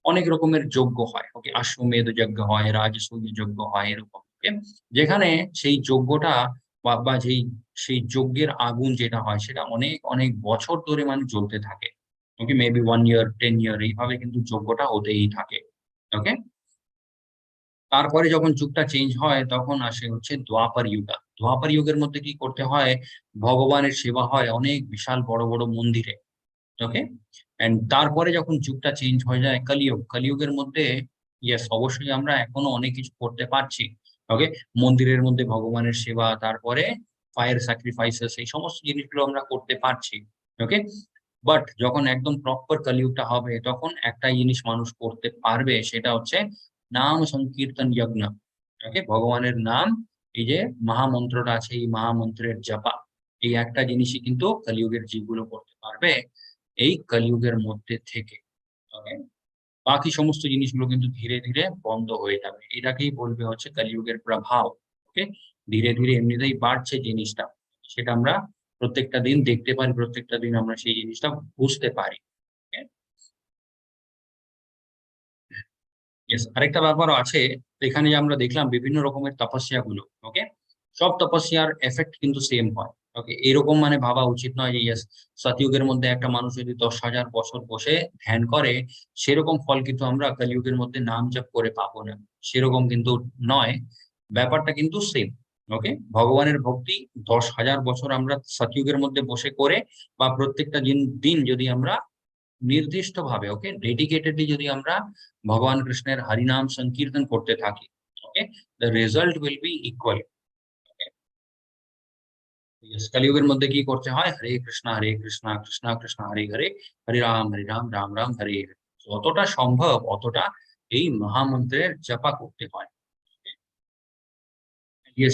অনেক রকমের যজ্ঞ হয়। ওকে, অশ্বমেধ যজ্ঞ হয়, রাজসূয় যজ্ঞ হয়, এরকম। ওকে, যেখানে সেই যজ্ঞটা বা সেই যজ্ঞের আগুন যেটা হয় সেটা অনেক অনেক বছর ধরে মানে জ্বলতে থাকে। ওকে, মেবি 1 ইয়ার, 10 ইয়ার, এইভাবে কিন্তু যজ্ঞটা হতেই থাকে। ওকে, তারপরে যখন যুগটা চেঞ্জ হয়, তখন আসে হচ্ছে দ্বাপর যুগা। দ্বাপর যুগের মধ্যে কি করতে হয়? ভগবানের সেবা হয় অনেক বিশাল বড় বড় মন্দিরে। ওকে, এন্ড তারপরে যখন যুগটা চেঞ্জ হয়ে যায় কলিযুগ, কলিযুগের মধ্যে ইয়েস, অবশ্যই আমরা এখনো অনেক কিছু করতে পারছি। ওকে, মন্দিরের মধ্যে ভগবানের সেবা, তারপরে ফায়ার স্যাক্রিফাইসেস, এই সমস্ত জিনিসগুলো আমরা করতে পারছি। ওকে, বাট যখন একদম প্রপার কলিযুগটা হবে, তখন একটা জিনিস মানুষ করতে পারবে, সেটা হচ্ছে নাম সংকীর্তন যজ্ঞ। ওকে, ভগবানের নাম, এই যে মহামন্ত্রটা আছে, এই মহামন্ত্রের জপা, এই একটা জিনিসই কিন্তু কলিযুগের জীবগুলো করতে পারবে এই কলিযুগের মধ্যে থেকে। ওকে, বাকি সমস্ত জিনিসগুলো কিন্তু ধীরে ধীরে বন্ধ হয়ে যাবে। এটাকেই বলবে হচ্ছে কলিযুগের প্রভাব। ওকে, ধীরে ধীরে এমনিতেই বাড়ছে জিনিসটা, সেটা আমরা প্রত্যেকটা দিন দেখতে পারি, প্রত্যেকটা দিন আমরা সেই জিনিসটা বুঝতে পারি। Yes, আরেকটা ব্যাপারও আছে, এখানে যে আমরা দেখলাম বিভিন্ন রকমের তপস্যা গুলো, ওকে, সব তপস্যার এফেক্ট কিন্তু সেম হয়। ওকে, এরকম মানে ভাবা উচিত নয় যে ইয়েস সতযুগের মধ্যে একটা মানুষ যদি 10,000 বছর বসে ধ্যান করে সেরকম ফল কিন্তু আমরা কলিযুগের মধ্যে নাম জপ করে পাবো না, সেরকম কিন্তু নয়, ব্যাপারটা কিন্তু সেম। ওকে, ভগবানের ভক্তি 10,000 বছর আমরা সতযুগের মধ্যে বসে করে বা প্রত্যেকটা দিন যদি আমরা নির্দিষ্ট ভাবে, ওকে, ডেডিকেটেডলি যদি আমরা ভগবান কৃষ্ণের হরিনাম সংকীর্তন করতে থাকি, okay, the result will be equal. কলিযুগের মধ্যে কি করতে হয়? হরে কৃষ্ণ কৃষ্ণ কৃষ্ণ হরে হরে, হরে রাম রাম রাম হরে হরে। যতটা সম্ভব অতটা এই মহামন্ত্রের জপা করতে হয়।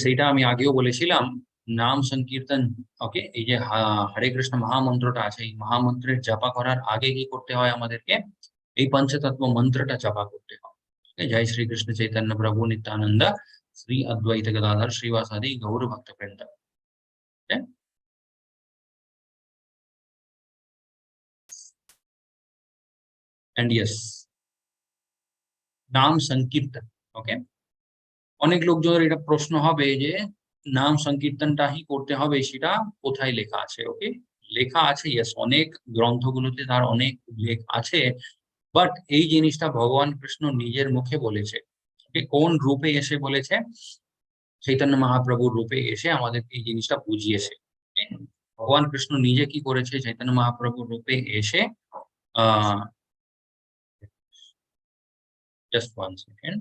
সেইটা আমি আগেও বলেছিলাম, নাম সংকীর্তন, ওকে, এই যে হরে কৃষ্ণ মহামন্ত্রটা আছে, এই মহামন্ত্রের জপা করার আগে কি করতে হয় আমাদেরকে? এই পঞ্চতত্ত্ব মন্ত্রটা জপা করতে হয়। জয় শ্রী কৃষ্ণ চৈতন্য প্রভু নিত্যানন্দ শ্রী অদ্বৈত গদাধর শ্রীবাসাদি গৌর ভক্তবৃন্দ। And yes, নাম সংকীর্তন, ওকে, অনেক লোকজনের এটা প্রশ্ন হবে যে নাম সংকীর্তনটাই করতে হবে, সেটা কোথায় লেখা আছে? ওকে, লেখা আছে, ইয়েস, অনেক গ্রন্থগুলোতে তার অনেক উল্লেখ আছে, বাট এই জিনিসটা ভগবান কৃষ্ণ নিজের মুখে বলেছে। কোন রূপে এসে বলেছে? চৈতন্য মহাপ্রভুর রূপে এসে আমাদের এই জিনিসটা বুঝিয়েছে। ভগবান কৃষ্ণ নিজে কি করেছে? চৈতন্য মহাপ্রভুর রূপে এসে জাস্ট 1 সেকেন্ড,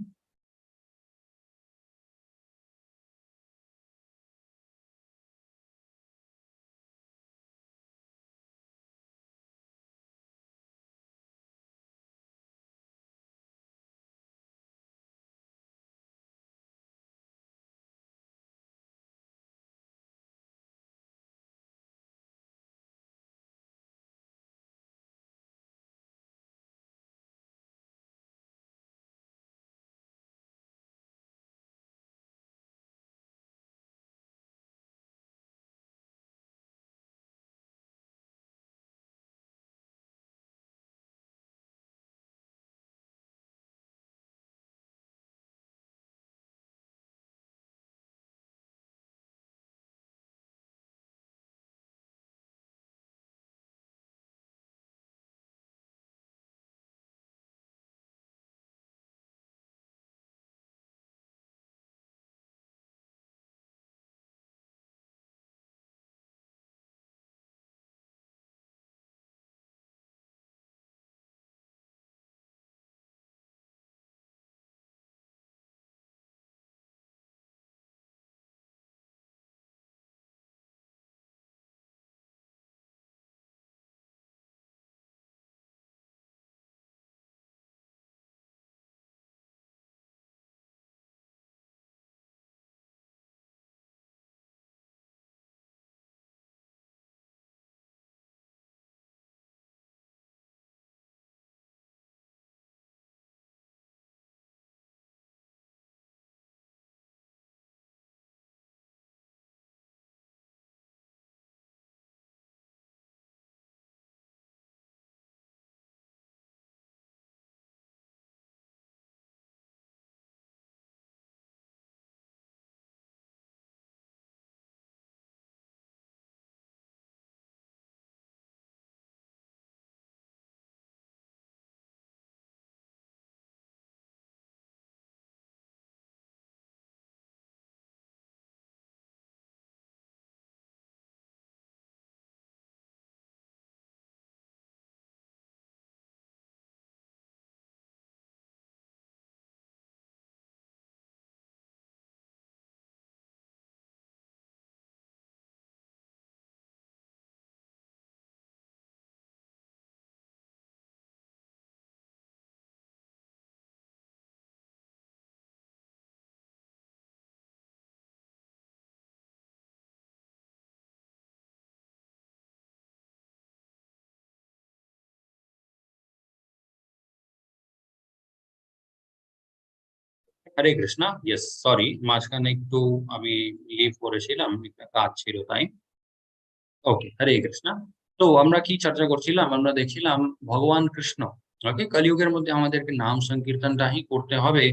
হরে কৃষ্ণ। ইয়েস, সরি, মাঝখানে একটু আমি লিভ করেছিলাম, একটা কাজ ছিল তাই। ওকে, হরে কৃষ্ণ। তো আমরা কি চর্চা করছিলাম? আমরা দেখছিলাম ভগবান কৃষ্ণ, ওকে, কলিযুগের মধ্যে আমাদেরকে নাম সংকীর্তনটাই করতে হবে।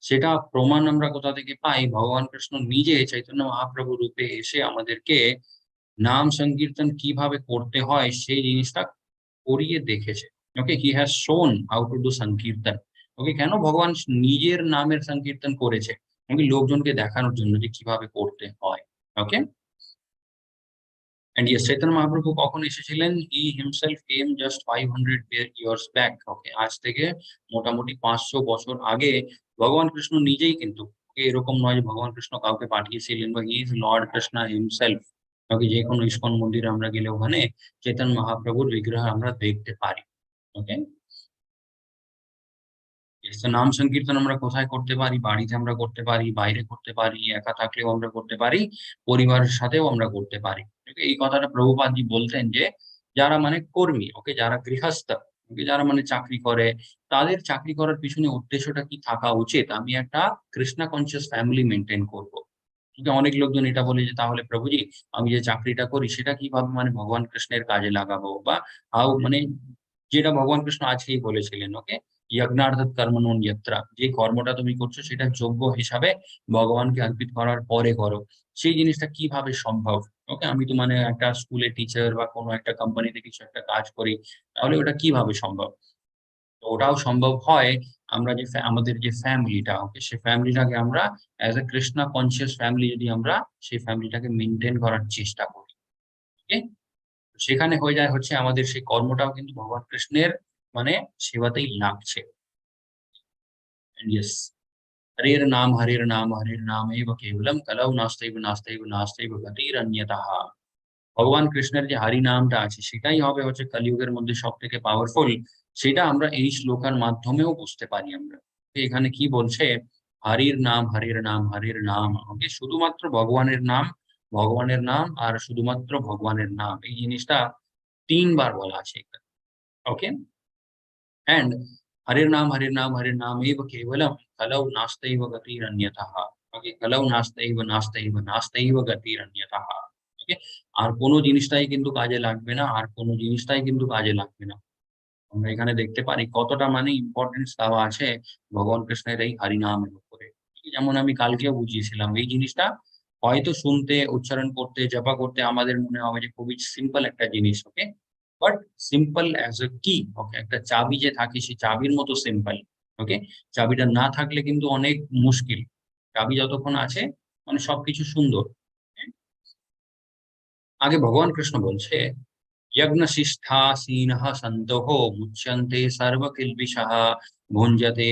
সেটা প্রমাণ আমরা কোথা থেকে পাই? ভগবান কৃষ্ণ নিজে চৈতন্য মহাপ্রভু রূপে এসে আমাদেরকে নাম সংকীর্তন কিভাবে করতে হয় সেই জিনিসটা করিয়ে দেখেছে। Okay, he has shown how to do sankirtan. Okay, কেন ভগবান নিজের নামের সংকীর্তন করেছে? ওকে, লোকজনকে দেখানোর জন্য যে কিভাবে করতে হয়। ওকে, and yes, Chaitanya Mahaprabhu কখন এসেছিলেন? He himself came just 500 years back. ওকে, আজ থেকে মোটামুটি 500 বছর আগে ভগবান কৃষ্ণ নিজেই কিন্তু, এরকম নয় যে ভগবান কৃষ্ণ কাউকে পাঠিয়েছিলেন, বা he is lord Krishna himself. Okay, যে কোনো ইস্কন মন্দিরে আমরা গেলে ওখানে চৈতন্য মহাপ্রভুর বিগ্রহ আমরা দেখতে পারি। ওকে, নাম সংকীর্তন আমরা কোথায় করতে পারি? বাড়িতে আমরা করতে পারি, বাইরে করতে পারি, একা থাকলেও আমরা করতে পারি, পরিবারের সাথেও আমরা করতে পারি। এই কথাটা প্রভুপাদজি বলতেন যে যারা মানে কর্মী, ওকে, যারা গৃহস্থ, ওকে, যারা মানে চাকরি করে, তাদের চাকরি করার পিছনে উদ্দেশ্যটা কি থাকা উচিত? আমি একটা কৃষ্ণা কনসিয়াস ফ্যামিলি মেনটেন করবো। কিন্তু অনেক লোকজন এটা বলে যে তাহলে প্রভুজি আমি যে চাকরিটা করি সেটা কিভাবে মানে ভগবান কৃষ্ণের কাজে লাগাবো, বা হাউ মানে যেটা ভগবান কৃষ্ণ আজকেই বলেছিলেন, ওকে, যজ্ঞার্থাৎ কর্মণো যত্রা, যে কর্মটা তুমি করছো সেটা যোগ্য হিসাবে ভগবানকে অর্পিত করার পরে করো। সেই জিনিসটা কিভাবে সম্ভব? ওকে, আমি তো মানে একটা স্কুলে টিচার বা কোনো একটা কোম্পানিতে কিছু একটা কাজ করি, তাহলে ওটা কিভাবে সম্ভব? তো ওটাও সম্ভব হয় আমরা যে আমাদের যে ফ্যামিলিটা, ওকে, সেই ফ্যামিলিটাকে আমরা as a Krishna conscious family যদি আমরা সেই ফ্যামিলিটাকে মেনটেন করার চেষ্টা করি, ওকে, সেখানে হয়ে যায় হচ্ছে আমাদের সেই কর্মটাও কিন্তু ভগবান কৃষ্ণের মানে সেবাতেই লাগছে। ইয়েস, হরের নাম এব কেবলম কলৌ নাস্তেব নাস্তেব নাস্তেব গতিরন্যতঃ। ভগবান কৃষ্ণের যে হরি নামটা আছে সেটাই হবে হচ্ছে কলিযুগের মধ্যে সব থেকে পাওয়ারফুল। সেটা আমরা এই শ্লোকার মাধ্যমেও বুঝতে পারি আমরা। এখানে কি বলছে? হরির নাম হরির নাম হরির নাম, ওকে, শুধুমাত্র ভগবানের নাম, ভগবানের নাম আর শুধুমাত্র ভগবানের নাম, এই জিনিসটা 3 বার বলা আছে এখানে। ওকে, and হরির নাম এব কেবলম কলৌ নাস্তেব গতিরন্যতঃ। ওকে, কলৌ নাস্তেব নাস্তেব নাস্তেব গতিরন্যতঃ। ওকে, আর কোনো জিনিসটাই কিন্তু কাজে লাগবে না, আর কোনো জিনিসটাই কিন্তু কাজে লাগবে না। আমরা এখানে দেখতে পারি কতটা মানে ইম্পর্টেন্স দেওয়া আছে ভগবান কৃষ্ণের এই হরিনামের উপরে। যেমন আমি কালকেও বুঝিয়েছিলাম এই জিনিসটা, হয়তো শুনতে, উচ্চারণ করতে, জপা করতে আমাদের মনে হবে যে খুবই সিম্পল একটা জিনিস, ওকে, বাট সিম্পল অ্যাজ এ কি, ওকে, একটা চাবি যে থাকে সেই চাবির মতো সিম্পল। ওকে, চাবিটা না থাকলে কিন্তু অনেক মুশকিল। চাবি যতক্ষণ আছে মানে সবকিছু সুন্দর। আগে ভগবান কৃষ্ণ বলছে यज्ञशिष्टासीनः सन्तोः मुच्यन्ते सर्वकिल्बिषः भुञ्जते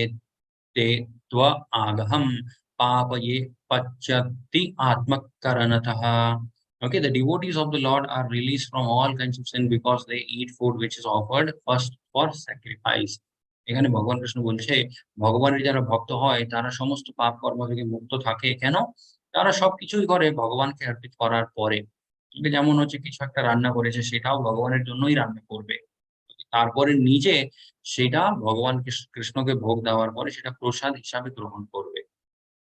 ते त्व आगहं पापये पच्यति आत्मकरणतः. Okay, the devotees of the Lord are released from all kinds of sin because they eat food which is offered first for sacrifice. এখানে ভগবান কৃষ্ণ বলছে ভগবানের যারা ভক্ত হয় তারা সমস্ত পাপ কর্ম থেকে মুক্ত থাকে। কেন? তারা সবকিছুই করে ভগবানকে অর্পিত করার পরে। যেমন হচ্ছে কিছু একটা রান্না করেছে সেটাও ভগবানের জন্যই রান্না করবে, তারপরে নিজে সেটা ভগবান কৃষ্ণকে ভোগ দেওয়ার পরে সেটা প্রসাদ হিসাবে গ্রহণ করবে।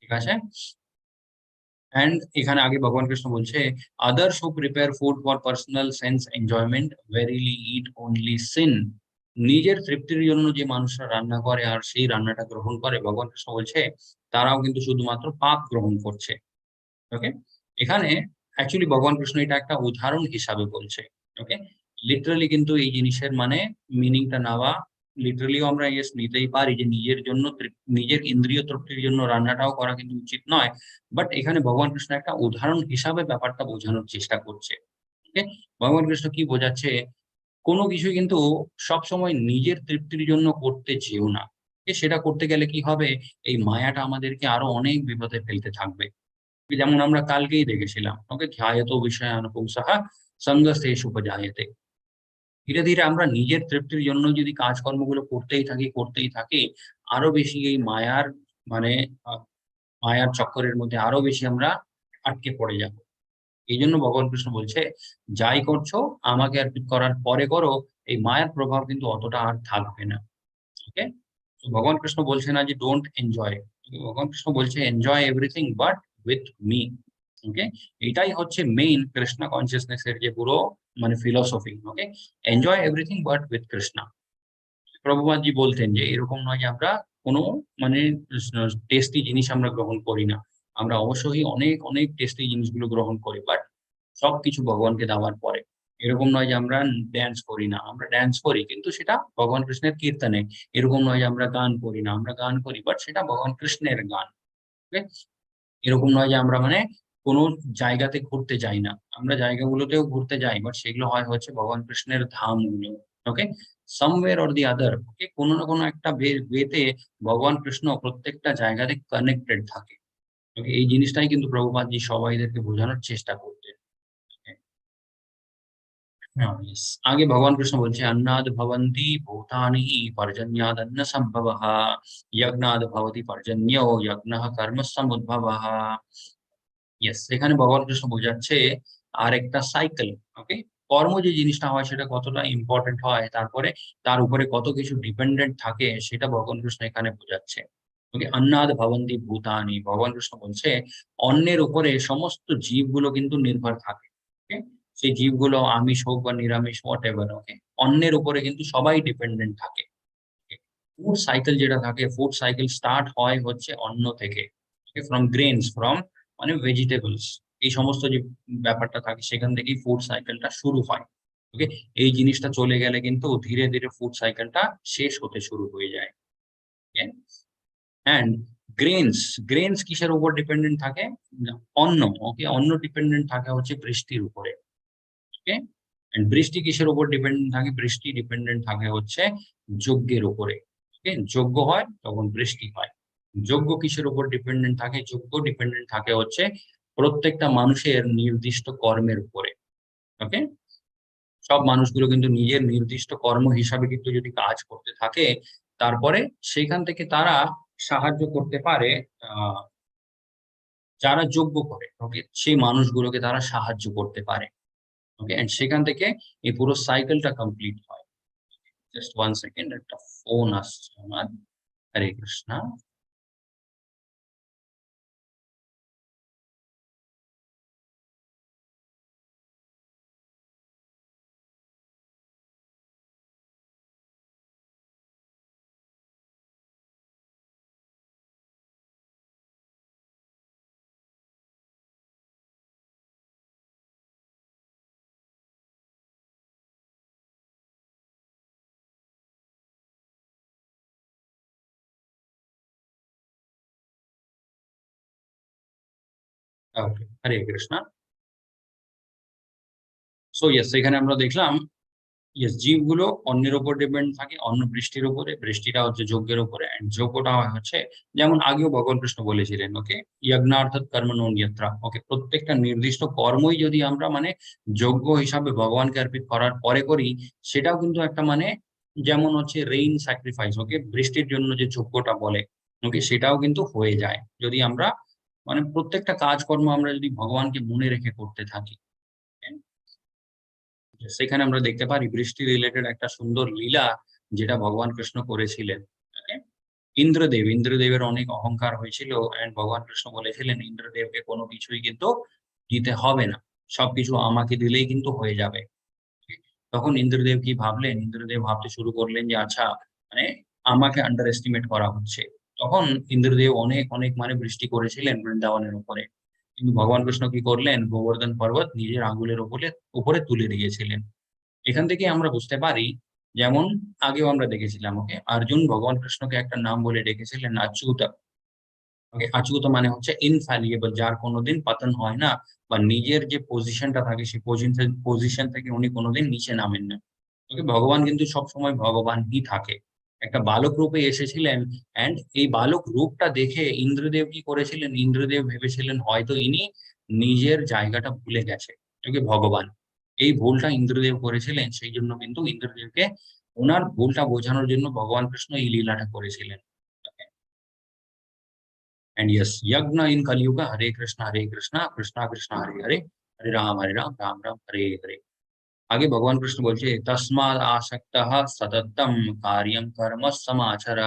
ঠিক আছে, এন্ড এখানে আগে ভগবান কৃষ্ণ বলছে others who prepare food for personal sense enjoyment verily eat only sin. নিজের তৃপ্তির জন্য যে মানুষরা রান্না করে আর সেই রান্নাটা গ্রহণ করে, ভগবান কৃষ্ণ বলছে তারাও কিন্তু শুধুমাত্র পাপ গ্রহণ করছে। ওকে, এখানে অ্যাকচুয়ালি ভগবান কৃষ্ণ এটা একটা উদাহরণ হিসাবে বলছে। ওকে, লিটারালি কিন্তু এই জিনিসের মানে মিনিংটা নেওয়া লিটারালিও আমরা ইয়েস নিতেই পারি যে নিজের জন্য নিজের ইন্দ্রিয় তৃপ্তির জন্য রান্নাটাও করা কিন্তু উচিত নয়। বাট এখানে ভগবান কৃষ্ণ একটা উদাহরণ হিসাবে ব্যাপারটা বোঝানোর চেষ্টা করছে। ওকে, ভগবান কৃষ্ণ কি বোঝাচ্ছে? কোনো কিছু কিন্তু সবসময় নিজের তৃপ্তির জন্য করতে যেও না। সেটা করতে গেলে কি হবে? এই মায়াটা আমাদেরকে আরো অনেক বিপদে ফেলতে থাকবে। যেমন আমরা কালকেই দেখেছিলাম, ওকে, ধ্যায়তো বিষয়ানুপুংসঃ সঙ্গস্তেষু উপজায়তে। ধীরে ধীরে আমরা নিজের তৃপ্তির জন্য যদি কাজকর্মগুলো করতেই থাকি আরো বেশি এই মায়ার মানে মায়ার চক্করের মধ্যে আরো বেশি আমরা আটকে পড়ে যাব। এই জন্য ভগবান কৃষ্ণ বলছে যাই করছো আমাকে অর্পিত করার পরে করো, এই মায়ার প্রভাব কিন্তু অতটা আর থাকবে না। ওকে, ভগবান কৃষ্ণ বলছে না যে ডোন্ট এনজয়, ভগবান কৃষ্ণ বলছে enjoy everything but with me. Okay, এটাই হচ্ছে মেইন কৃষ্ণ কনসিয়াসনেস এর যে পুরো মানে ফিলোসফি। Okay, enjoy everything but with Krishna. Prabhupada ji বলতেন যে এরকম নয় যে আমরা কোনো মানে টেস্টি জিনিস আমরা গ্রহণ করি না, আমরা অবশ্যই অনেক অনেক টেস্টি জিনিসগুলো গ্রহণ করি, বাট সবকিছু ভগবানকে দেওয়ার পরে। এরকম নয় যে আমরা ড্যান্স করি না, আমরা ড্যান্স করি কিন্তু সেটা ভগবান কৃষ্ণের কীর্তনে। এরকম নয় যে আমরা গান করি না, আমরা গান করি বাট সেটা ভগবান কৃষ্ণের গান। Okay? এরকম নয় যে আমরা মানে কোনো জায়গাতে ঘুরতে যাই না, আমরা জায়গাগুলোতেও ঘুরতে যাই, বাট সেগুলো হয় হচ্ছে ভগবান কৃষ্ণের ধামগুলো। ওকে, সামওয়্যার অর দি আদার, ওকে, কোনো না কোনো একটা ওয়েতে ভগবান কৃষ্ণ প্রত্যেকটা জায়গাতে কানেক্টেড থাকে। ওকে, এই জিনিসটাই কিন্তু প্রভুপাদজি সবাইদেরকে বোঝানোর চেষ্টা করতেন। yes. आगे भगवान कृष्ण बोलते हैं अन्नाद भवन्ति भूतानि पर्जन्याद अन्न संभवः यज्ञाद भवति पर्जन्यो यज्ञः कर्म समुद्भवः। ইয়েস, এখানে ভগবান কৃষ্ণ বোঝাচ্ছে আর একটা সাইকেল। ওকে, কর্ম যে জিনিসটা হয় সেটা কতটা ইম্পর্টেন্ট হয়, তারপরে তার উপরে কত কিছু ডিপেন্ডেন্ট থাকে সেটা ভগবান কৃষ্ণ এখানে বোঝাচ্ছে। ওকে, অন্নাদ ভবন্তি ভূতানি, ভগবান কৃষ্ণ বলছে অন্যের উপরে সমস্ত জীবগুলো কিন্তু নির্ভর থাকে। ওকে, সেই জীবগুলো আমিষ হোক বা নিরামিষ হোয়াট এভার, ওকে, অন্যের উপরে কিন্তু সবাই ডিপেন্ডেন্ট থাকে। ফুড সাইকেল যেটা থাকে, ফুড সাইকেল স্টার্ট হয় হচ্ছে অন্ন থেকে, ফ্রম গ্রেনস, ফ্রম মানে ভেজিটেবলস, এই সমস্ত যে ব্যাপারটা থাকে সেখান থেকেই ফুড সাইকেলটা শুরু হয়। ওকে, এই জিনিসটা চলে গেলে কিন্তু ধীরে ধীরে ফুড সাইকেলটা শেষ হতে শুরু হয়ে যায়। অ্যান্ড গ্রেনস, গ্রেনস কিসের উপর ডিপেন্ডেন্ট থাকে? অন্ন। ওকে, অন্ন ডিপেন্ডেন্ট থাকে হচ্ছে বৃষ্টির উপরে। ওকে, এন্ড বৃষ্টি কিসের উপর ডিপেন্ডেন্ট থাকে? বৃষ্টি ডিপেন্ডেন্ট থাকে হচ্ছে যজ্ঞের উপরে। ওকে, যজ্ঞ হয় তখন বৃষ্টি হয়। যজ্ঞ কিসের উপর ডিপেন্ডেন্ট থাকে? যজ্ঞ ডিপেন্ডেন্ট থাকে হচ্ছে প্রত্যেকটা মানুষের নির্দিষ্ট কর্মের উপরে। ওকে, সব মানুষগুলো কিন্তু নিজের নির্দিষ্ট কর্ম হিসাবে কিন্তু যদি কাজ করতে থাকে, তারপরে সেখান থেকে তারা সাহায্য করতে পারে যারা যজ্ঞ করে। ওকে, সেই মানুষগুলোকে তারা সাহায্য করতে পারে। ওকে, এন্ড সেখান থেকে এই পুরো সাইকেলটা কমপ্লিট হয়। জাস্ট 1 সেকেন্ড, একটা ফোন আসছে আমার। হরে কৃষ্ণা। ওকে, হরে কৃষ্ণা। সো ইয়েস, এখানে আমরা দেখলাম ইয়েস, জীবগুলো অন্যের উপর ডিপেন্ড থাকে, অন্য বৃষ্টির উপরে, বৃষ্টিটা হচ্ছে যজ্ঞের উপরে, এন্ড যজ্ঞটা হয় হচ্ছে যেমন আগেও ভগবান কৃষ্ণ বলেছিলেন। ওকে, যজ্ঞার্থাৎ কর্মণ্যেত্রা। ওকে, প্রত্যেকটা নির্দিষ্ট কর্মই যদি আমরা মানে যজ্ঞ হিসাবে ভগবানকে অর্পিত করার পরে করি, সেটাও কিন্তু একটা মানে যেমন হচ্ছে রেইন স্যাক্রিফাইস। ওকে, বৃষ্টির জন্য যে যজ্ঞটা বলে, ওকে, সেটাও কিন্তু হয়ে যায় যদি আমরা মানে প্রত্যেকটা কাজকর্ম আমরা যদি ভগবানকে মনে রেখে করতে থাকি। সেখানে আমরা দেখতে পারি বৃষ্টি রিলেটেড একটা সুন্দর লীলা যেটা ভগবান কৃষ্ণ করেছিলেন। Okay? ইন্দ্রদেবের অনেক অহংকার হয়েছিল, এন্ড ভগবান কৃষ্ণ বলেছিলেন ইন্দ্রদেবকে কোনো কিছুই কিন্তু দিতে হবে না, সবকিছু আমাকে দিলেই কিন্তু হয়ে যাবে। Okay? তখন ইন্দ্রদেব কি ভাবলেন? ইন্দ্রদেব ভাবতে শুরু করলেন যে আচ্ছা, মানে আমাকে আন্ডার এস্টিমেট করা হচ্ছে। তখন ইন্দ্রদেব অনেক অনেক মানে বৃষ্টি করেছিলেন বৃন্দাবনের উপরে, কিন্তু ভগবান কৃষ্ণ কি করলেন? গোবর্ধন পর্বত নিজের আঙ্গুলের উপরে উপরে তুলে দিয়েছিলেন। এখান থেকে আমরা বুঝতে পারি, যেমন আগেও আমরা দেখেছিলাম, ওকে, অর্জুন ভগবান কৃষ্ণকে একটা নাম বলে ডেকেছিলেন অচ্যুত। ওকে, অচ্যুত মানে হচ্ছে ইনফ্যালিয়েবল, যার কোনোদিন পতন হয় না, বা নিজের যে পজিশনটা থাকে সেই পজিশন থেকে উনি কোনোদিন নিচে নামেন না। ওকে, ভগবান কিন্তু সবসময় ভগবানই থাকে। একটা বালক রূপে এসেছিলেন, এন্ড এই বালক রূপটা দেখে ইন্দ্রদেব কি করেছিলেন? ইন্দ্রদেব ভেবেছিলেন হয়তো ইনি নিজের জায়গাটা ভুলে গেছে। ওকে, ভগবান এই ভুলটা ইন্দ্রদেব করেছিলেন, সেই জন্য কিন্তু ইন্দ্রদেবকে ওনার ভুলটা বোঝানোর জন্য ভগবান কৃষ্ণ এই লীলাটা করেছিলেন। एंड यस, यज्ञ इन कलियुग हरे कृष्णा कृष्णा कृष्णा हरे हरे, हरे राम राम राम हरे हरे। आगे भगवान कृष्ण बोलते तस्माद आसक्तः सततम कार्यम कर्म समाचर,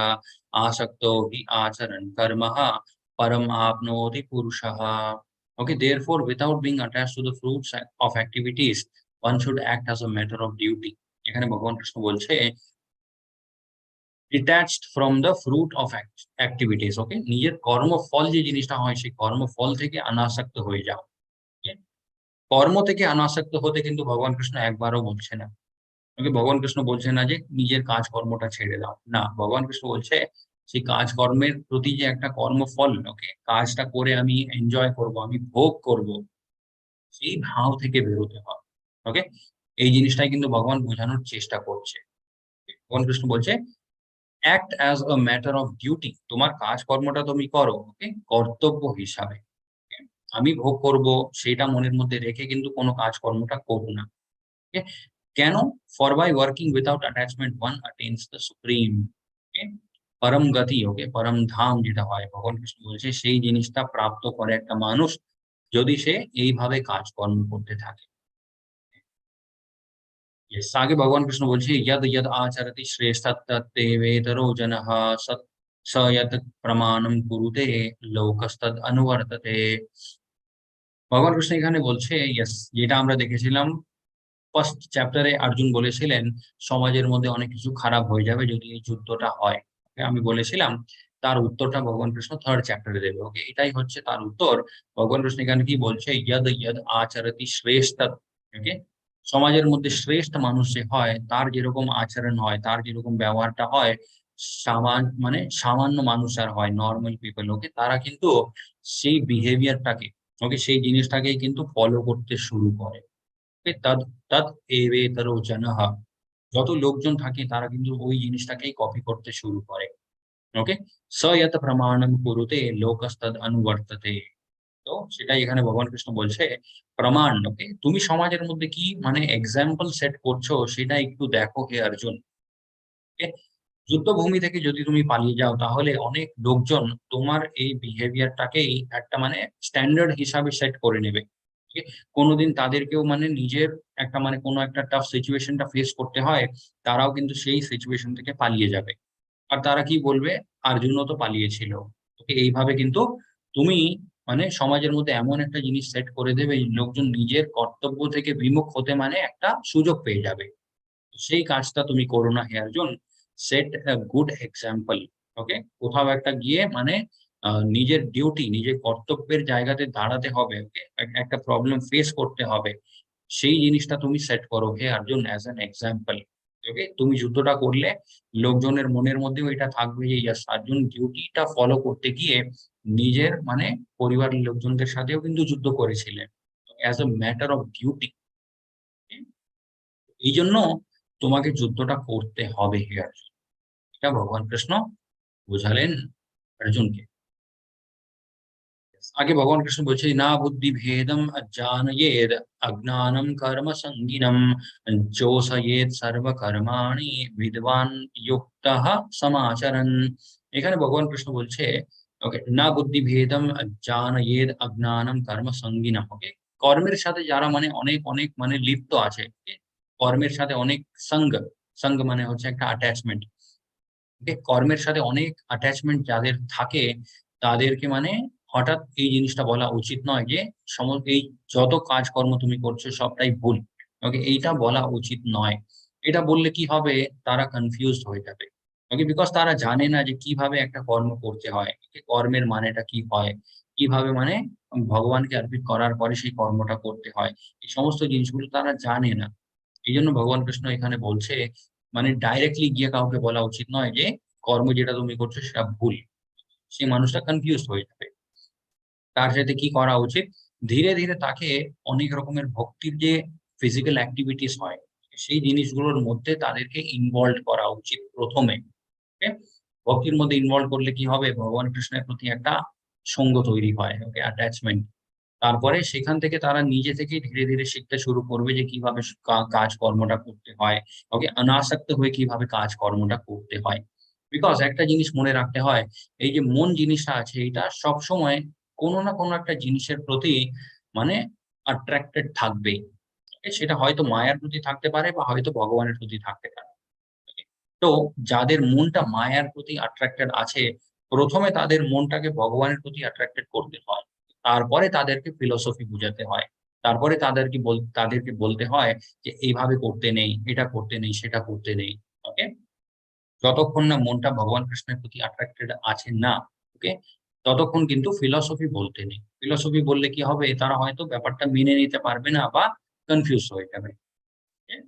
आसक्तो हि आचरन् कर्मः परम आपनोति पुरुषः। Okay, therefore, without being attached to the fruits of activities, one should act as a matter of duty. এখানে ভগবান কৃষ্ণ বলছে detached from the fruit of activities. Okay, নিজের কর্মফল যে জিনিসটা হয় সেই কর্মফল থেকে অনাসক্ত হয়ে যাও। Okay? কর্ম থেকে অনাসক্ত হতে কিন্তু ভগবান কৃষ্ণ একবারও বলছে না। ওকে, ভগবান কৃষ্ণ বলছে না যে নিজের কাজকর্মটা ছেড়ে দাও, না, ভগবান কৃষ্ণ বলছে সেই কাজকর্মের প্রতি যে একটা কর্মফল, ওকে, কাজটা করে আমি এনজয় করব, আমি ভোগ করব, সেই ভাব থেকে বেরোতে হবে। ওকে, এই জিনিসটাই কিন্তু ভগবান বোঝানোর চেষ্টা করছে। ভগবান কৃষ্ণ বলছে act as a matter of duty, তোমার কাজকর্মটা তুমি করো, ওকে, কর্তব্য হিসাবে। Okay? আমি ভোগ করব সেটা মনের মধ্যে রেখে কিন্তু কোনো কাজকর্মটা করবো না। ওকে, কেন? For by working without attachment one attains the supreme. Okay, পরম গতি, ওকে, পরম ধাম যেটা হয়, ভগবান কৃষ্ণ বলছে সেই জিনিসটা প্রাপ্ত করে একটা মানুষ যদি সে এইভাবে কাজকর্ম করতে থাকে। Yes, आगे भगवान कृष्ण बोलছে यद यद आचरति श्रेष्ठतत्तेवेतरो जनः सत् स यत् प्रमाणम कुरुते लोकस्तद अनुवर्तते। ভগবান কৃষ্ণ এখানে বলছে, ইয়েস, যেটা আমরা দেখেছিলাম ফার্স্ট চ্যাপ্টারে অর্জুন বলেছিলেন সমাজের মধ্যে অনেক কিছু খারাপ হয়ে যাবে যদি এই যুদ্ধটা হয়। আমি বলেছিলাম তার উত্তরটা ভগবান কৃষ্ণ থার্ড চ্যাপ্টারে দেবে। ওকে, এটাই হচ্ছে তার উত্তর। ভগবান কৃষ্ণ এখানে কি বলছে, ইয়দ ইয়দ আচরতি শ্রেষ্ঠ। ওকে, সমাজের মধ্যে শ্রেষ্ঠ মানুষ যে হয় তার যেরকম আচরণ হয়, তার যেরকম ব্যবহারটা হয়, সামান্য মানুষ আর হয়, নর্মাল পিপল, ওকে, তারা কিন্তু সেই বিহেভিয়ারটাকে, ওকে, সেই জিনিসটাকেই কিন্তু ফলো করতে শুরু করে। তদ তদ এবেতরো জনঃ, যত লোকজন থাকে তারা কিন্তু ওই জিনিসটাকেই কপি করতে শুরু করে। ওকে, স যত প্রমাণম কুরুতে লোকস্তদ অনুবর্ততে। তো সেটাই এখানে ভগবান কৃষ্ণ বলছে প্রমাণ। ওকে, তুমি সমাজের মধ্যে কি মানে এক্সাম্পল সেট করছো সেটা একটু দেখো হে অর্জুন। ওকে, যুদ্ধভূমি থেকে যদি তুমি পালিয়ে যাও তাহলে অনেক লোকজন তোমার এই বিহেভিয়ারটাকেই একটা মানে স্ট্যান্ডার্ড হিসাবে সেট করে নেবে। ঠিক আছে? কোনোদিন তাদেরকেও মানে নিজের একটা মানে কোনো একটা টাফ সিচুয়েশনটা ফেস করতে হয়, তারাও কিন্তু সেই সিচুয়েশন থেকে পালিয়ে যাবে। আর তারা কি বলবে, অর্জুনও তো পালিয়েছিল। ওকে, এইভাবে কিন্তু তুমি মানে সমাজের মধ্যে এমন একটা জিনিস সেট করে দেবে লোকজন নিজের কর্তব্য থেকে বিমুখ হতে মানে একটা সুযোগ পেয়ে যাবে। সেই কাজটা তুমি করো না হে Arjun. Set good example. Okay, কোথাও একটা গিয়ে মানে নিজের ডিউটি, নিজের কর্তব্যের জায়গাতে দাঁড়াতে হবে। ওকে, একটা প্রবলেম ফেস করতে হবে, সেই জিনিসটা তুমি সেট করো হে অর্জুন অ্যাজ অ্যান এক্সাম্পল। ওকে, তুমি যুদ্ধটা করলে লোকজনের মনের মধ্যেও এটা থাকবে যে ইয়াস, অর্জুন ডিউটিটা ফলো করতে গিয়ে নিজের মানে পরিবারের লোকজনদের সাথেও কিন্তু যুদ্ধ করেছিলেন as a matter of duty. এই জন্য তোমাকে যুদ্ধটা করতে হবে হে অর্জুন, এটা ভগবান কৃষ্ণ বোঝালেন অর্জুনকে। আগে ভগবান কৃষ্ণ বলছে না বুদ্ধি ভেদম জানয়েদ অজ্ঞানম কর্ম সঙ্গিনম যোষয়েদ সর্বকর্মাণি বিদ্বান যুক্তঃ সমাচরণ। এখানে ভগবান কৃষ্ণ বলছে ওকে, না বুদ্ধি ভেদম জানয়েদ অজ্ঞানম কর্ম সঙ্গিনম। ওকে, কর্মের সাথে যারা মানে অনেক অনেক মানে লিপ্ত আছে, okay? কর্মের সাথে অনেক সঙ্গ, সঙ্গ মানে হচ্ছে একটা অ্যাটাচমেন্ট। কর্মের সাথে অনেক অ্যাটাচমেন্ট যাদের থাকে তাদেরকে মানে হঠাৎ এই জিনিসটা বলা উচিত নয় যে এই যত কাজকর্ম তুমি করছো সবটাই ভুল। ওকে, এইটা বলা উচিত নয়। এটা বললে কি হবে, তারা কনফিউজড হয়ে যাবে। ওকে, বিকজ তারা জানে না যে কিভাবে একটা কর্ম করতে হয়, কর্মের মানেটা কি হয়, কিভাবে মানে ভগবানকে অর্পিত করার পরে সেই কর্মটা করতে হয়, এই সমস্ত জিনিসগুলো তারা জানে না। এই জন্য ভগবান কৃষ্ণ এখানে বলছে মানে ডাইরেক্টলি গিয়ে কাউকে বলা উচিত নয় যে কর্ম যেটা তুমি করছো সেটা ভুল, সেই মানুষটা কনফিউজ হয়ে যাবে। তার সাথে কি করা উচিত, ধীরে ধীরে তাকে অনেক রকমের ভক্তির যে ফিজিক্যাল অ্যাক্টিভিটিস হয় সেই জিনিসগুলোর মধ্যে তাদেরকে ইনভলভ করা উচিত প্রথমে। ওকে, ভক্তির মধ্যে ইনভলভ করলে কি হবে, ভগবান কৃষ্ণের প্রতি একটা সঙ্গ তৈরি হয়, ওকে, অ্যাটাচমেন্ট। তারপরে সেখান থেকে তারা নিজে থেকেই ধীরে ধীরে শিখতে শুরু করবে যে কিভাবে কাজ কর্মটা করতে হয়। ওকে, অনাসক্ত হয়ে কিভাবে কাজ কর্মটা করতে হয়। বিকজ একটা জিনিস মনে রাখতে হয়, এই যে মন জিনিসটা আছে এটা সবসময় কোনো না কোনো একটা জিনিসের প্রতি মানে অ্যাট্রাক্টেড থাকবেই। সেটা হয়তো মায়ার প্রতি থাকতে পারে বা হয়তো ভগবানের প্রতি থাকতে পারে। তো যাদের মনটা মায়ার প্রতি অ্যাট্রাক্টেড আছে, প্রথমে তাদের মনটাকে ভগবানের প্রতি অ্যাট্রাক্টেড করতে হয়। তারপরে তাদেরকে ফিলোসফি বুঝাতে হয়, তারপরে তাদেরকে বলতে হয় যে এইভাবে করতে নেই, এটা করতে নেই, সেটা করতে নেই। ওকে, যতক্ষণ না মনটা ভগবান কৃষ্ণের প্রতি অ্যাট্রাক্টেড আছে না, ওকে, ততক্ষণ কিন্তু ফিলসফি বলতে নেই। ফিলসফি বললে কি হবে, তারা হয়তো ব্যাপারটা মেনে নিতে পারবে না বা কনফিউজ হয়ে যাবে। Okay?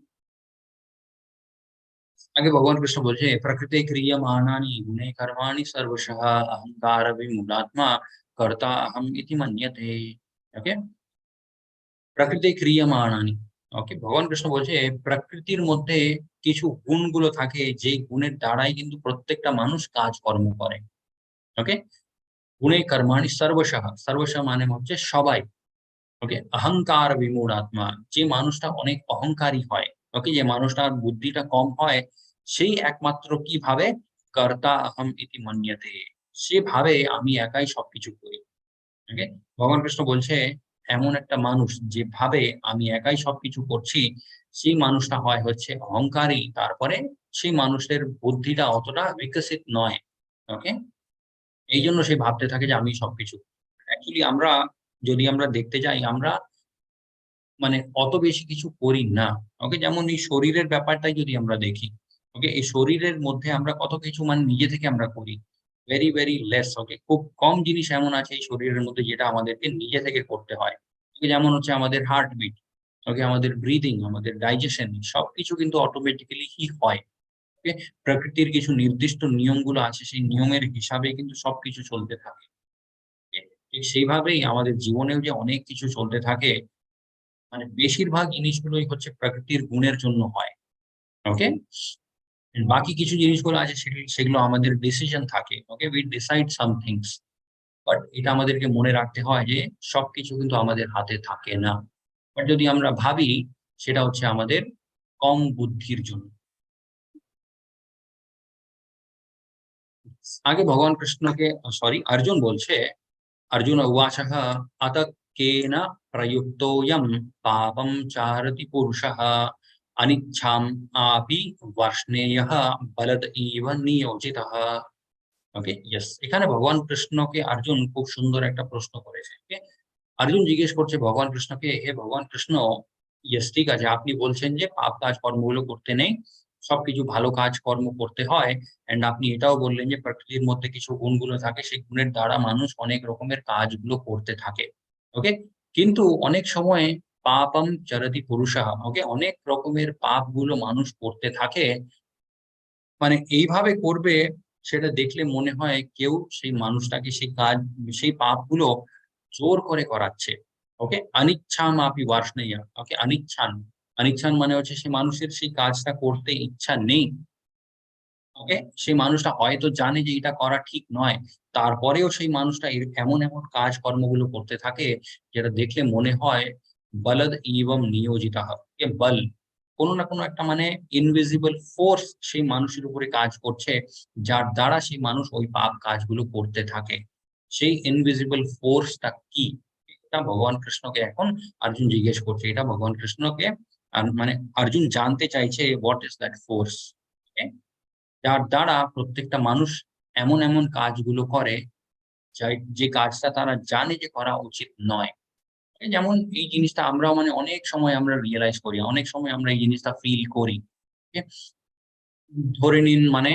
আগে ভগবান কৃষ্ণ বলছে প্রকৃতি ক্রিয়মাণানি গুণে কর্মাণি সর্বশঃ অহংকার বিমূঢ়াত্মা কর্তা অহম ইতি মন্যতে। ওকে, প্রকৃতি ক্রিয়মাণানি, ওকে, ভগবান কৃষ্ণ বলছে প্রকৃতির মধ্যে কিছু গুণগুলো থাকে, যে গুণের দ্বারাই কিন্তু প্রত্যেকটা মানুষ কাজকর্ম করে। ওকে, গুণে কর্মাণি সর্বশঃ, সর্বশঃ মানে হচ্ছে সবাই। ওকে, অহংকার বিমূঢ় আত্মা, যে মানুষটা অনেক অহংকারী হয়, ওকে, যে মানুষটার বুদ্ধিটা কম হয়, সেই একমাত্র কি ভাবে, কর্তা অহম ইতি মন্যতে, সে ভাবে আমি একাই সবকিছু করি। ওকে, ভগবান কৃষ্ণ বলছে এমন একটা মানুষ যে ভাবে আমি একাই সবকিছু করছি, সেই মানুষটা হয় হচ্ছে অহংকারী, তারপরে সেই মানুষের বুদ্ধিটা অতটা বিকশিত নয়। ওকে, এই জন্য সে ভাবতে থাকে যে আমি সবকিছু। অ্যাকচুয়ালি যদি আমরা দেখতে যাই, আমরা মানে অত বেশি কিছু করি না। ওকে, যেমন এই শরীরের ব্যাপারটাই যদি আমরা দেখি, ওকে, এই শরীরের মধ্যে আমরা কত কিছু মানে নিজে থেকে আমরা করি, ভেরি ভেরি লেস। ওকে, খুব কম জিনিস এমন আছে এই শরীরের মধ্যে যেটা আমাদেরকে নিজে থেকে করতে হয়। ওকে, যেমন হচ্ছে আমাদের হার্টবিট, ওকে, আমাদের ব্রিদিং, আমাদের ডাইজেশন, সবকিছু কিন্তু অটোমেটিক্যালি কি হয়। ওকে, প্রকৃতির কিছু নির্দিষ্ট নিয়মগুলো আছে, সেই নিয়মের হিসাবে কিন্তু সবকিছু চলতে থাকে। Okay? ঠিক সেইভাবেই আমাদের জীবনেও যে অনেক কিছু চলতে থাকে, মানে বেশিরভাগ জিনিসগুলোই হচ্ছে প্রকৃতির গুণের জন্য হয়। ওকে, বাকি কিছু জিনিসগুলো আছে সেগুলো আমাদের ডিসিশন থাকে। Okay, we decide some things, but এটা আমাদেরকে মনে রাখতে হয় যে সবকিছু কিন্তু আমাদের হাতে থাকে না। বাট যদি আমরা ভাবি, সেটা হচ্ছে আমাদের কম বুদ্ধির জন্য। আগে ভগবান কৃষ্ণকে, সরি, অর্জুন বলছে, अर्जुन उवाचः अत केन प्रयुक्तोऽयं पापं चारति पुरुषः अनिच्छाम् अपि वर्ष्णेयः बलद इव नियोजितः। ওকে, ইয়েস, এখানে ভগবান কৃষ্ণকে অর্জুন খুব সুন্দর একটা প্রশ্ন করেছে। ওকে, অর্জুন জিজ্ঞেস করছে ভগবান কৃষ্ণকে, হে ভগবান কৃষ্ণ, ইয়েস ঠিক আছে, আপনি বলছেন যে পাপ কাজ কর্মগুলো করতে নেই, সবকিছু ভালো কাজ কর্ম করতে হয়। এন্ড আপনি এটাও বললেন যে প্রকৃতির মধ্যে কিছু গুণগুলো থাকে, সেই গুণের দ্বারা মানুষ অনেক রকমের কাজগুলো করতে থাকে। ওকে, কিন্তু অনেক সময় পাপম চরতি পুরুষাহ, ওকে, অনেক রকমের পাপগুলো মানুষ করতে থাকে, মানে এইভাবে করবে সেটা দেখলে মনে হয় কেউ সেই মানুষটাকে সেই কাজ, সেই পাপগুলো জোর করে করাচ্ছে। ওকে, অনিচ্ছাম আপি বার্ষ্ণেয়া, ওকে, অনিচ্ছান, অনিচ্ছান মানে হচ্ছে সেই মানুষের সেই কাজটা করতে ইচ্ছা নেই। ওকে, সেই মানুষটা হয়তো জানে যে এটা করা ঠিক নয়, তারপরেও সেই মানুষটা এমন এমন কাজ কর্মগুলো করতে থাকে, যেটা দেখলে মনে হয় বলদ ইবম নিয়োজিতা, বল, কোনো না কোনো একটা মানে ইনভিজিবল ফোর্স সেই মানুষের উপরে কাজ করছে, যার দ্বারা সেই মানুষ ওই পাপ কাজগুলো করতে থাকে। সেই ইনভিজিবল ফোর্সটা কি, এটা ভগবান কৃষ্ণকে এখন অর্জুন জিজ্ঞেস করছে। এটা ভগবান কৃষ্ণকে মানে অর্জুন জানতে চাইছে হোয়াট ইজ দ্যাট ফোর্স, যার দ্বারা প্রত্যেকটা মানুষ এমন এমন কাজগুলো করে, যে কাজটা তারা জানে যে করা উচিত নয়। এই যেমন এই জিনিসটা আমরাও মানে অনেক সময় আমরা রিয়েলাইজ করি, অনেক সময় আমরা এই জিনিসটা ফিল করি। ওকে, ধরে নিন মানে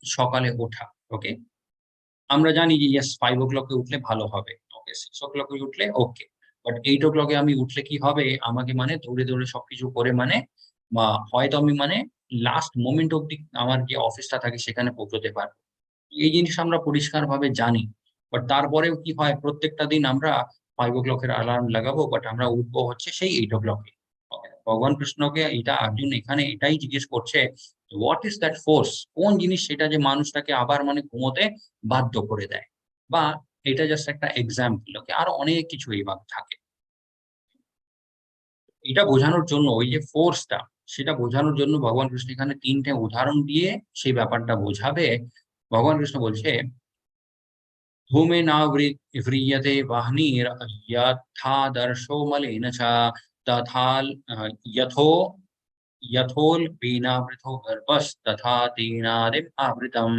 সকালে ওঠা, ওকে, আমরা জানি যে ইয়েস 5 o'clock উঠলে ভালো হবে, ওকে, 6 o'clock উঠলে ওকে, বাট 8 o'clock আমি উঠলে কি হবে, আমাকে মানে দৌড়ে দৌড়ে সবকিছু করে মানে, বা হয়তো আমি মানে লাস্ট মোমেন্ট অব্দি আমার যে অফিসটা থাকে সেখানে পৌঁছতে পারবো। এই জিনিস আমরা পরিষ্কারভাবে জানি, বাট তারপরেও কি হয়, প্রত্যেকটা দিন আমরা 5 o'clock অ্যালার্ম লাগাবো, বাট আমরা উঠবো হচ্ছে সেই 8 o'clock। ভগবান কৃষ্ণকে এটা অর্জুন এখানে এটাই জিজ্ঞেস করছে, হোয়াট ইজ দ্যাট ফোর্স, কোন জিনিস সেটা যে মানুষটাকে আবার মানে ঘুমোতে বাধ্য করে দেয়। বা এটা জাস্ট একটা এক্সাম্পল, ওকে, আরো অনেক কিছু এইভাবে থাকে। এটা বোঝানোর জন্য ওই যে ফোর্সটা, সেটা বোঝানোর জন্য ভগবান কৃষ্ণ এখানে 3টে উদাহরণ দিয়ে সেই ব্যাপারটা বোঝাবে। ভগবান কৃষ্ণ বলছে धूमेनाव्रियते वह्निर्यथादर्शो मलिन च तथा यथो यथोल्बेनावृतो गर्भस्तथा तेनादिम् आवृतम्।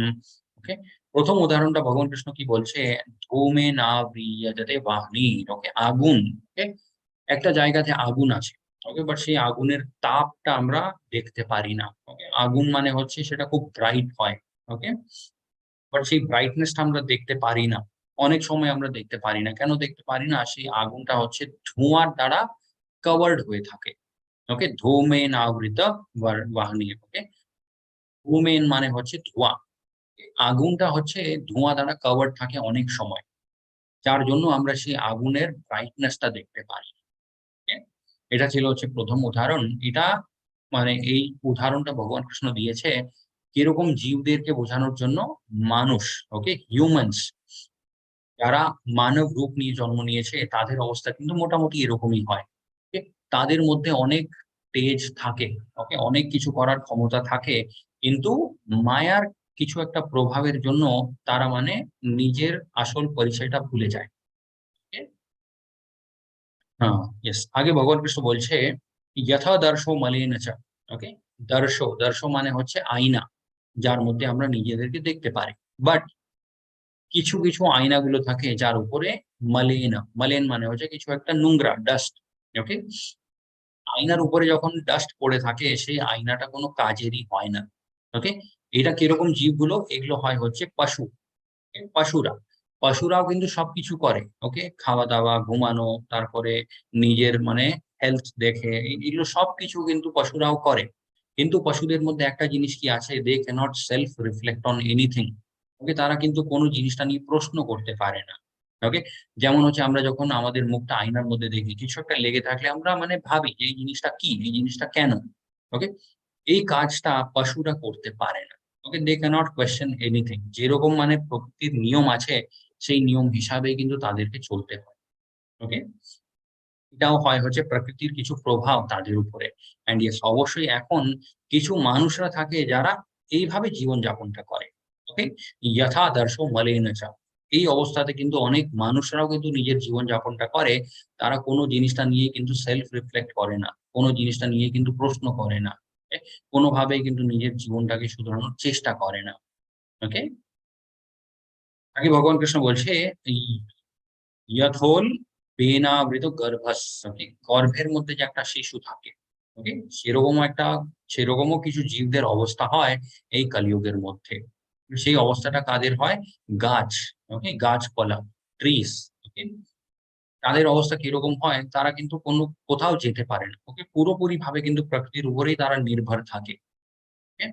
ओके, প্রথম উদাহরণটা ভগবান কৃষ্ণ কি বলছে, ধূমে না ব্রিয়তে বাহনি, ওকে, আগুন, ওকে, একটা জায়গাতে আগুন আছে, ওকে, বাট সেই আগুনের তাপটা আমরা দেখতে পারি না, ওকে, আগুন মানে হচ্ছে সেটা খুব ব্রাইট হয়, ওকে, বাট সেই ব্রাইটনেসটা আমরা দেখতে পারি না, অনেক সময় আমরা দেখতে পারি না, কেন দেখতে পারি না, সেই আগুনটা হচ্ছে ধোঁয়ার দ্বারা কভার্ড হয়ে থাকে, ওকে, ধূমেন আবৃত বাহনি, ওকে, ধূমেন মানে হচ্ছে ধোঁয়া, আগুনটা হচ্ছে ধোঁয়া দ্বারা কভার্ড থাকে অনেক সময়, যার জন্য আমরা সেই আগুনের ব্রাইটনেসটা দেখতে পারি। Okay? এটা ছিল হচ্ছে প্রথম উদাহরণ। এটা মানে এই উদাহরণটা ভগবান কৃষ্ণ দিয়েছে কিরকম জীবদেরকে বোঝানোর জন্য, মানুষ, ওকে, হিউম্যানস যারা মানব রূপ নিয়ে জন্ম নিয়েছে তাদের অবস্থা কিন্তু মোটামুটি এরকমই হয়। Okay? তাদের মধ্যে অনেক তেজ থাকে, ওকে, অনেক কিছু করার ক্ষমতা থাকে, কিন্তু মায়ার কিছু একটা প্রভাবের জন্য তারা মানে নিজের আসল পরিচয়টা ভুলে যায়। Okay? হ্যাঁ, ইয়েস, আগে ভগবান কৃষ্ণ বলছে যথা দর্শো মলিন চ, ওকে, দর্শ মানে হচ্ছে আয়না, যার মধ্যে আমরা নিজেদেরকে দেখতে পারি, বাট কিছু কিছু আয়নাগুলো থাকে যার উপরে মলিন, মলিন মানে হচ্ছে কিছু একটা নোংরা, ডাস্ট, ওকে, আয়নার উপরে যখন ডাস্ট পড়ে থাকে সেই আয়নাটা কোনো কাজেরই হয় না, ওকে, এটা কিরকম জীবগুলো, এগুলো হয় হচ্ছে পশু, পশুরা, পশুরাও কিন্তু সবকিছু করে, ওকে, খাওয়া দাওয়া, ঘুমানো, তারপরে নিজের মানে হেলথ দেখে, এগুলো সবকিছু কিন্তু পশুরাও করে, কিন্তু পশুদের মধ্যে একটা জিনিস কি আছে, they cannot self reflect on anything, okay, তারা কিন্তু কোনো জিনিসটা নিয়ে প্রশ্ন করতে পারে না, ওকে, যেমন হচ্ছে আমরা যখন আমাদের মুখটা আয়নার মধ্যে দেখি, কিছু একটা লেগে থাকলে আমরা মানে ভাবি যে এই জিনিসটা কি, এই জিনিসটা কেন, ওকে, এই কাজটা পশুরা করতে পারে না, ওকে, দে ক্যানট কোয়েশ্চেন এনিথিং, যেরকম মানে প্রকৃতির নিয়ম আছে সেই নিয়ম হিসাবেই কিন্তু তাদেরকে চলতে হয়, ওকে, এটাও হয় হচ্ছে প্রকৃতির কিছু প্রভাব তাদের উপরে। অ্যান্ড ইয়েস, অবশ্যই এখন কিছু মানুষরা থাকে যারা এইভাবে জীবনযাপনটা করে, ওকে, যথাদর্শ মলিনচা, এই অবস্থাতে কিন্তু অনেক মানুষরাও কিন্তু নিজের জীবনযাপনটা করে, তারা কোনো জিনিসটা নিয়ে কিন্তু সেলফ রিফ্লেক্ট করে না, কোনো জিনিসটা নিয়ে কিন্তু প্রশ্ন করে না, okay? কোনোভাবেই কিন্তু নিজের জীবনটাকে শুধরানোর চেষ্টা করে না, ওকে, আগে ভগবান কৃষ্ণ বলছে ইয়থোল বেনাবৃত গর্ভস, ওকে, গর্ভের মধ্যে যে একটা শিশু থাকে, ওকে, সেরকমও কিছু জীবদের অবস্থা হয় এই কলিযুগের মধ্যে, সেই অবস্থাটা কাদের হয়, গাছ, ওকে, গাছপালা, ট্রিস, ওকে, তাদের অবস্থা কিরকম হয়, তারা কিন্তু কোথাও যেতে পারে না, ওকে, পুরোপুরি ভাবে কিন্তু প্রকৃতির উপরেই তারা নির্ভর থাকে, ওকে,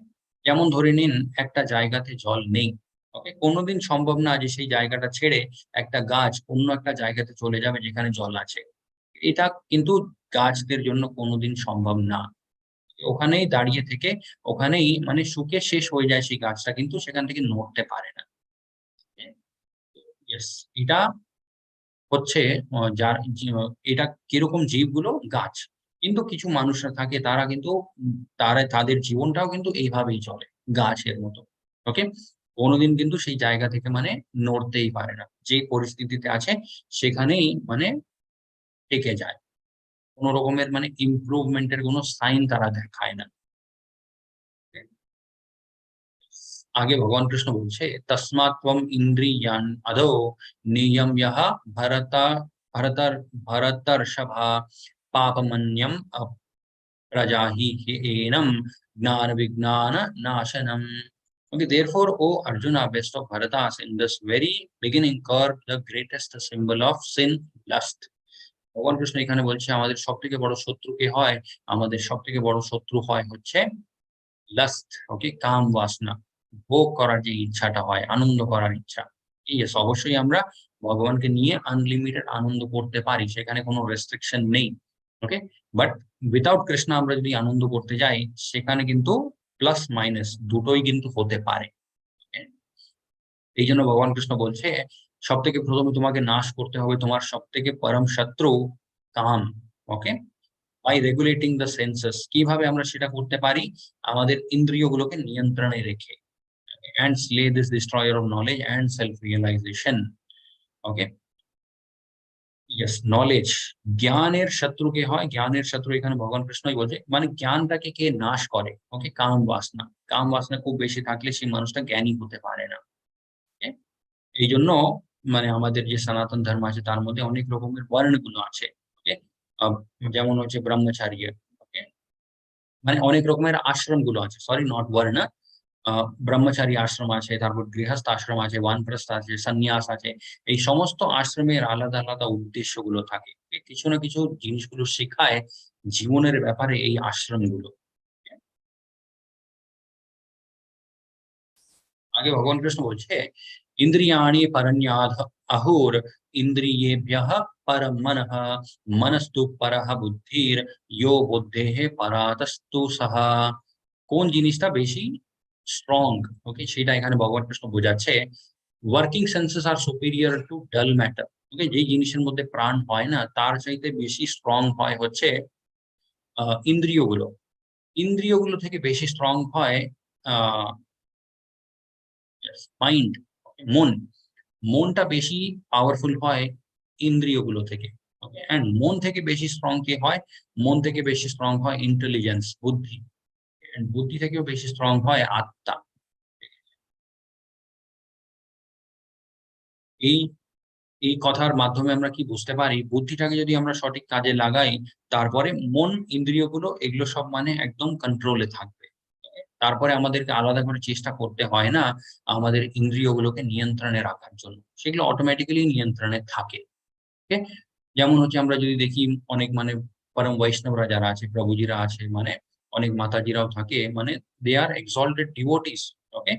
যেমন ধরে নিন একটা জায়গাতে জল নেই, ওকে, কোনোদিন সম্ভব না যে সেই জায়গাটা ছেড়ে একটা গাছ অন্য একটা জায়গাতে চলে যাবে যেখানে জল আছে, এটা কিন্তু গাছদের জন্য কোনোদিন সম্ভব না, ওখানেই দাঁড়িয়ে থেকে ওখানেই মানে শুকে শেষ হয়ে যায় সেই গাছটা, কিন্তু সেখান থেকে নড়তে পারে না। Yes, এটা হচ্ছে যার এটা কিরকম জীবগুলো, গাছ, কিন্তু কিছু মানুষরা থাকে তারা কিন্তু তাদের জীবনটাও কিন্তু এইভাবেই চলে গাছের মতো, ওকে, কোনোদিন কিন্তু সেই জায়গা থেকে মানে নড়তেই পারে না, যে পরিস্থিতিতে আছে সেখানেই মানে থেকে যায়, কোনো রকমের মানে ইমপ্রুভমেন্টের কোনো সাইন তারা দেখায় না। আগে ভগবান কৃষ্ণ বলছে তস্মাৎ ত্বম ইন্দ্রিয়ান আদৌ নিয়ম ইহ ভরতা ভরতর ভরতর্ষভা পাপমন্যম প্রজাহি এনম জ্ঞান বিজ্ঞান নাশনম। Okay, therefore, O Arjuna, best of Bharatas, in this very beginning carved the greatest symbol of sin, lust. ভগবান কৃষ্ণ এখানে বলছে আমাদের সব থেকে বড় শত্রু কে হয়, আমাদের সব থেকে বড় শত্রু হয় হচ্ছে লাস্ট, ওকে, কাম বাসনা, ভোগ করার যে ইচ্ছাটা হয়, আনন্দ করার ইচ্ছা। ইয়েস, অবশ্যই আমরা ভগবানকে নিয়ে আনলিমিটেড আনন্দ করতে পারি, সেখানে কোনো রেস্ট্রিকশন নেই, ওকে, বাট উইথাউট কৃষ্ণ আমরা যদি আনন্দ করতে যাই সেখানে কিন্তু প্লাস মাইনাস দুটোই কিন্তু হতে পারে। এই জন্য ভগবান কৃষ্ণ বলছে সব থেকে প্রথমে তোমাকে নাশ করতে হবে তোমার সব থেকে পরম শত্রু কাম, ওকে, বাই রেগুলেটিং দ্য সেন্সেস, কিভাবে আমরা সেটা করতে পারি, আমাদের ইন্দ্রিয়গুলোকে নিয়ন্ত্রণে রেখে, and slay this destroyer of knowledge and self realization, okay, yes, knowledge, জ্ঞানের শত্রু কে হয়, জ্ঞানের শত্রু এখানে ভগবান কৃষ্ণই বলছে মানে জ্ঞানটাকে কে নাশ করে, ওকে, কাম বাসনা, কাম বাসনা খুব বেশি থাকলে সেই মানুষটা জ্ঞানী হতে পারে না, এই জন্য মানে আমাদের যে সনাতন ধর্ম আছে তার মধ্যে অনেক রকমের বর্ণগুলো আছে। ওকে, যেমন হচ্ছে ব্রহ্মচারী, ওকে, মানে অনেক রকমের আশ্রম গুলো আছে, সরি নট বর্ণ, ব্রহ্মচারী আশ্রম আছে, তারপর গৃহস্থ আশ্রম আছে, বানপ্রস্থ আছে, সন্ন্যাস আছে। এই সমস্ত আশ্রমের আলাদা আলাদা উদ্দেশ্যগুলো থাকে। কিছু না কিছু জিনিসগুলো শেখায় জীবনের ব্যাপারে এই আশ্রমগুলো। आगे भगवान कृष्ण बोलছে इंद्रियाणि परन्याध अहुर इंद्रियेभ्यः परम मनः मनस्तु परः बुद्धिर यो बुद्धेः परातस्तु सः। কোন জিনিসটা বেশি স্ট্রং, ওকে, সেটা এখানে ভগবান কৃষ্ণ বোঝাচ্ছে। Working senses are superior to dull matter. Okay, যে জিনিসের মধ্যে প্রাণ হয় না তার চাইতে বেশি স্ট্রং হয় হচ্ছে ইন্দ্রিয়গুলো। ইন্দ্রিয়গুলো থেকে বেশি স্ট্রং হয় মাইন্ড, মন। মনটা বেশি পাওয়ারফুল হয় ইন্দ্রিয়গুলো থেকে। ওকে, এন্ড মন থেকে বেশি স্ট্রং কে হয়? মন থেকে বেশি স্ট্রং হয় ইন্টেলিজেন্স, বুদ্ধি। এন্ড বুদ্ধি থেকেও বেশি স্ট্রং হয় আত্মা। এই এই কথার মাধ্যমে আমরা কি বুঝতে পারি? বুদ্ধিটাকে যদি আমরা সঠিক কাজে লাগাই, তারপরে মন, ইন্দ্রিয়গুলো এগুলো সব মানে একদম কন্ট্রোলে থাকবে। তারপরে আমাদেরকে আলাদা করে চেষ্টা করতে হয় না আমাদের ইন্দ্রিয়গুলোকে নিয়ন্ত্রণে রাখার জন্য, সেগুলো অটোমেটিক্যালি নিয়ন্ত্রণে থাকে। ওকে, যেমন হচ্ছে আমরা যদি দেখি অনেক মানে পরম বৈষ্ণবরা যারা আছে, প্রভুজিরা আছে, মানে অনেক মাতাজিরাও থাকে, মানে দে আর এক্সল্টেড ডিভোটিস। ওকে,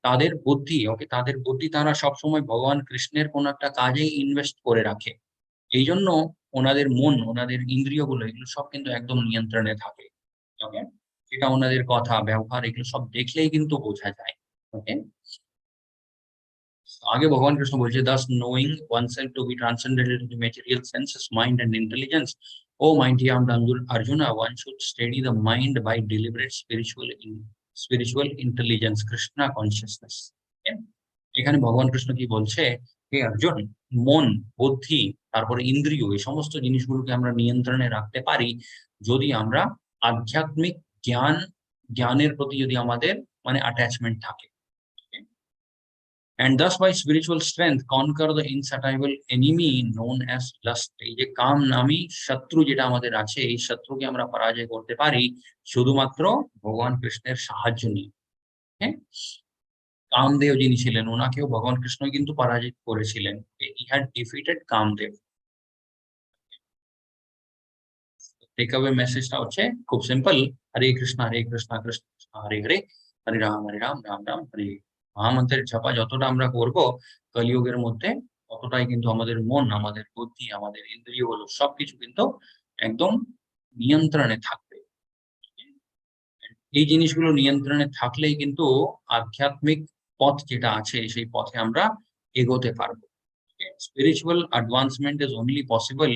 তাদের বুদ্ধি, ওকে, তাদের বুদ্ধি তারা সবসময় ভগবান কৃষ্ণের কোন একটা কাজেই ইনভেস্ট করে রাখে। এই জন্য ওনাদের মন, ওনাদের ইন্দ্রিয়গুলো এগুলো সব কিন্তু একদম নিয়ন্ত্রণে থাকে। ওকে, এটা ওনাদের কথা ব্যবহার এগুলো সব দেখলেই কিন্তু বোঝা যায়। ওকে, आगे भगवान Krishna बोलছে thus knowing oneself to be transcendental to the material senses, mind and intelligence, oh mighty armed Arjuna, one should steady the mind by deliberate spiritual intelligence, Krishna consciousness. Okay? এখানে ভগবান কৃষ্ণ কি বলছে? হে অর্জুন, মন, বুদ্ধি, তারপরে ইন্দ্রিয়, এই সমস্ত জিনিসগুলোকে আমরা নিয়ন্ত্রণে রাখতে পারি যদি আমরা আধ্যাত্মিক জ্ঞানের প্রতি যদি আমাদের মানে অ্যাটাচমেন্ট থাকে। And thus by spiritual strength conquer the insatiable enemy known as lust. এই যে কাম নামী শত্রু যেটা আমাদের আছে, এই শত্রুকে আমরা পরাজয় করতে পারি শুধুমাত্র ভগবান কৃষ্ণের সাহায্য নিয়ে। হ্যাঁ, কামদেব যিনি ছিলেন ওনাকেও ভগবান কৃষ্ণ কিন্তু পরাজিত করেছিলেন। He had defeated Kamadeva. Take away মেসেজটা হচ্ছে খুব সিম্পল, হরে কৃষ্ণ কৃষ্ণ কৃষ্ণ হরে হরে, হরে রাম রাম রাম হরে। মহামন্ত্রের জপা যতটা আমরা করব কলিযুগের মধ্যে, ততটাই কিন্তু আমাদের মন, আমাদের বুদ্ধি, আমাদের ইন্দ্রিয়গুলো সবকিছু কিন্তু একদম নিয়ন্ত্রণে থাকবে। এই জিনিসগুলো নিয়ন্ত্রণে থাকলেই কিন্তু আধ্যাত্মিক পথ যেটা আছে সেই পথে আমরা এগোতে পারবো। Spiritual advancement is only possible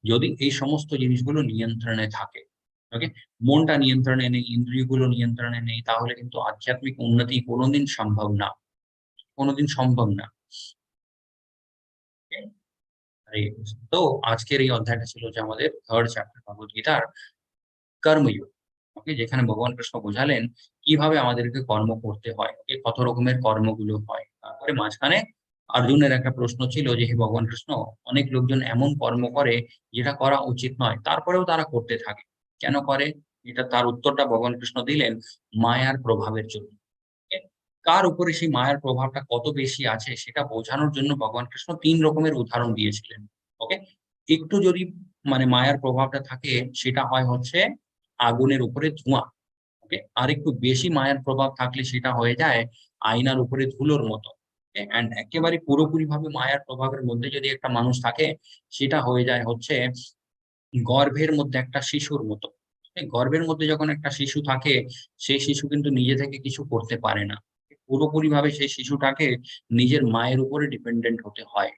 যদি এই সমস্ত জিনিসগুলো নিয়ন্ত্রণে থাকে। ওকে, মনটা নিয়ন্ত্রণে নেই, ইন্দ্রিয়গুলো নিয়ন্ত্রণে নেই, তাহলে কিন্তু আধ্যাত্মিক উন্নতি কোনোদিন সম্ভব না, কোনোদিন সম্ভব না। তো আজকের এই অধ্যায়টা ছিল যে আমাদের থার্ড চ্যাপ্টার ভগবত গীতার কর্মযোগ। ওকে, যেখানে ভগবান কৃষ্ণ বোঝালেন কিভাবে আমাদেরকে কর্ম করতে হয়, ওকে, কত রকমের কর্মগুলো হয়। তারপরে মাঝখানে অর্জুনের একটা প্রশ্ন ছিল যে হে ভগবান কৃষ্ণ, অনেক লোকজন এমন কর্ম করে যেটা করা উচিত নয়, তারপরেও তারা করতে থাকে, কেন করে? এটা তার উত্তরটা ভগবান কৃষ্ণ দিলেন মায়ার প্রভাবের জন্য। কার উপরে সেই মায়ার প্রভাবটা কত বেশি আছে সেটা বোঝানোর জন্য ভগবান কৃষ্ণ 3 রকমের উদাহরণ দিয়েছিলেন। ওকে, একটু যদি মানে মায়ার প্রভাবটা থাকে সেটা হয় হচ্ছে আগুনের উপরে ধোঁয়া। ওকে, আর একটু বেশি মায়ার প্রভাব থাকলে সেটা হয়ে যায় আয়নার উপরে ধুলোর মতো। এন্ড একেবারে পুরোপুরি ভাবে মায়ার প্রভাবের মধ্যে যদি একটা মানুষ থাকে সেটা হয়ে যায় হচ্ছে গর্ভের মধ্যে একটা শিশুর মতো। গর্ভের মধ্যে যখন একটা শিশু থাকে, সেই শিশু কিন্তু নিজে থেকে কিছু করতে পারে না, পুরোপুরি ভাবে সেই শিশুটাকে নিজের মায়ের উপরে ডিপেন্ডেন্ট হতে হয়।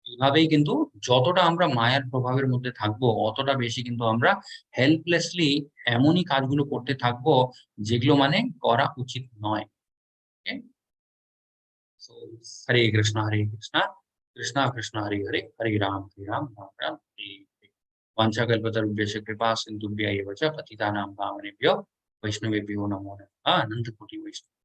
এইভাবেই কিন্তু যতটা আমরা মায়ার প্রভাবের মধ্যে থাকবো অতটা বেশি কিন্তু আমরা হেল্পলেসলি এমনই কাজগুলো করতে থাকবো যেগুলো মানে করা উচিত নয়। হরে কৃষ্ণ কৃষ্ণ কৃষ্ণ হরে হরে, হরে রাম রাম রাম হরে। वाञ्छाकल्पतरुभ्यश्च कृपा सिन्धुभ्य एव च पतितानां पावनेभ्यो वैष्णवेभ्यो नमो नमः। अनन्तकोटि वैष्णव।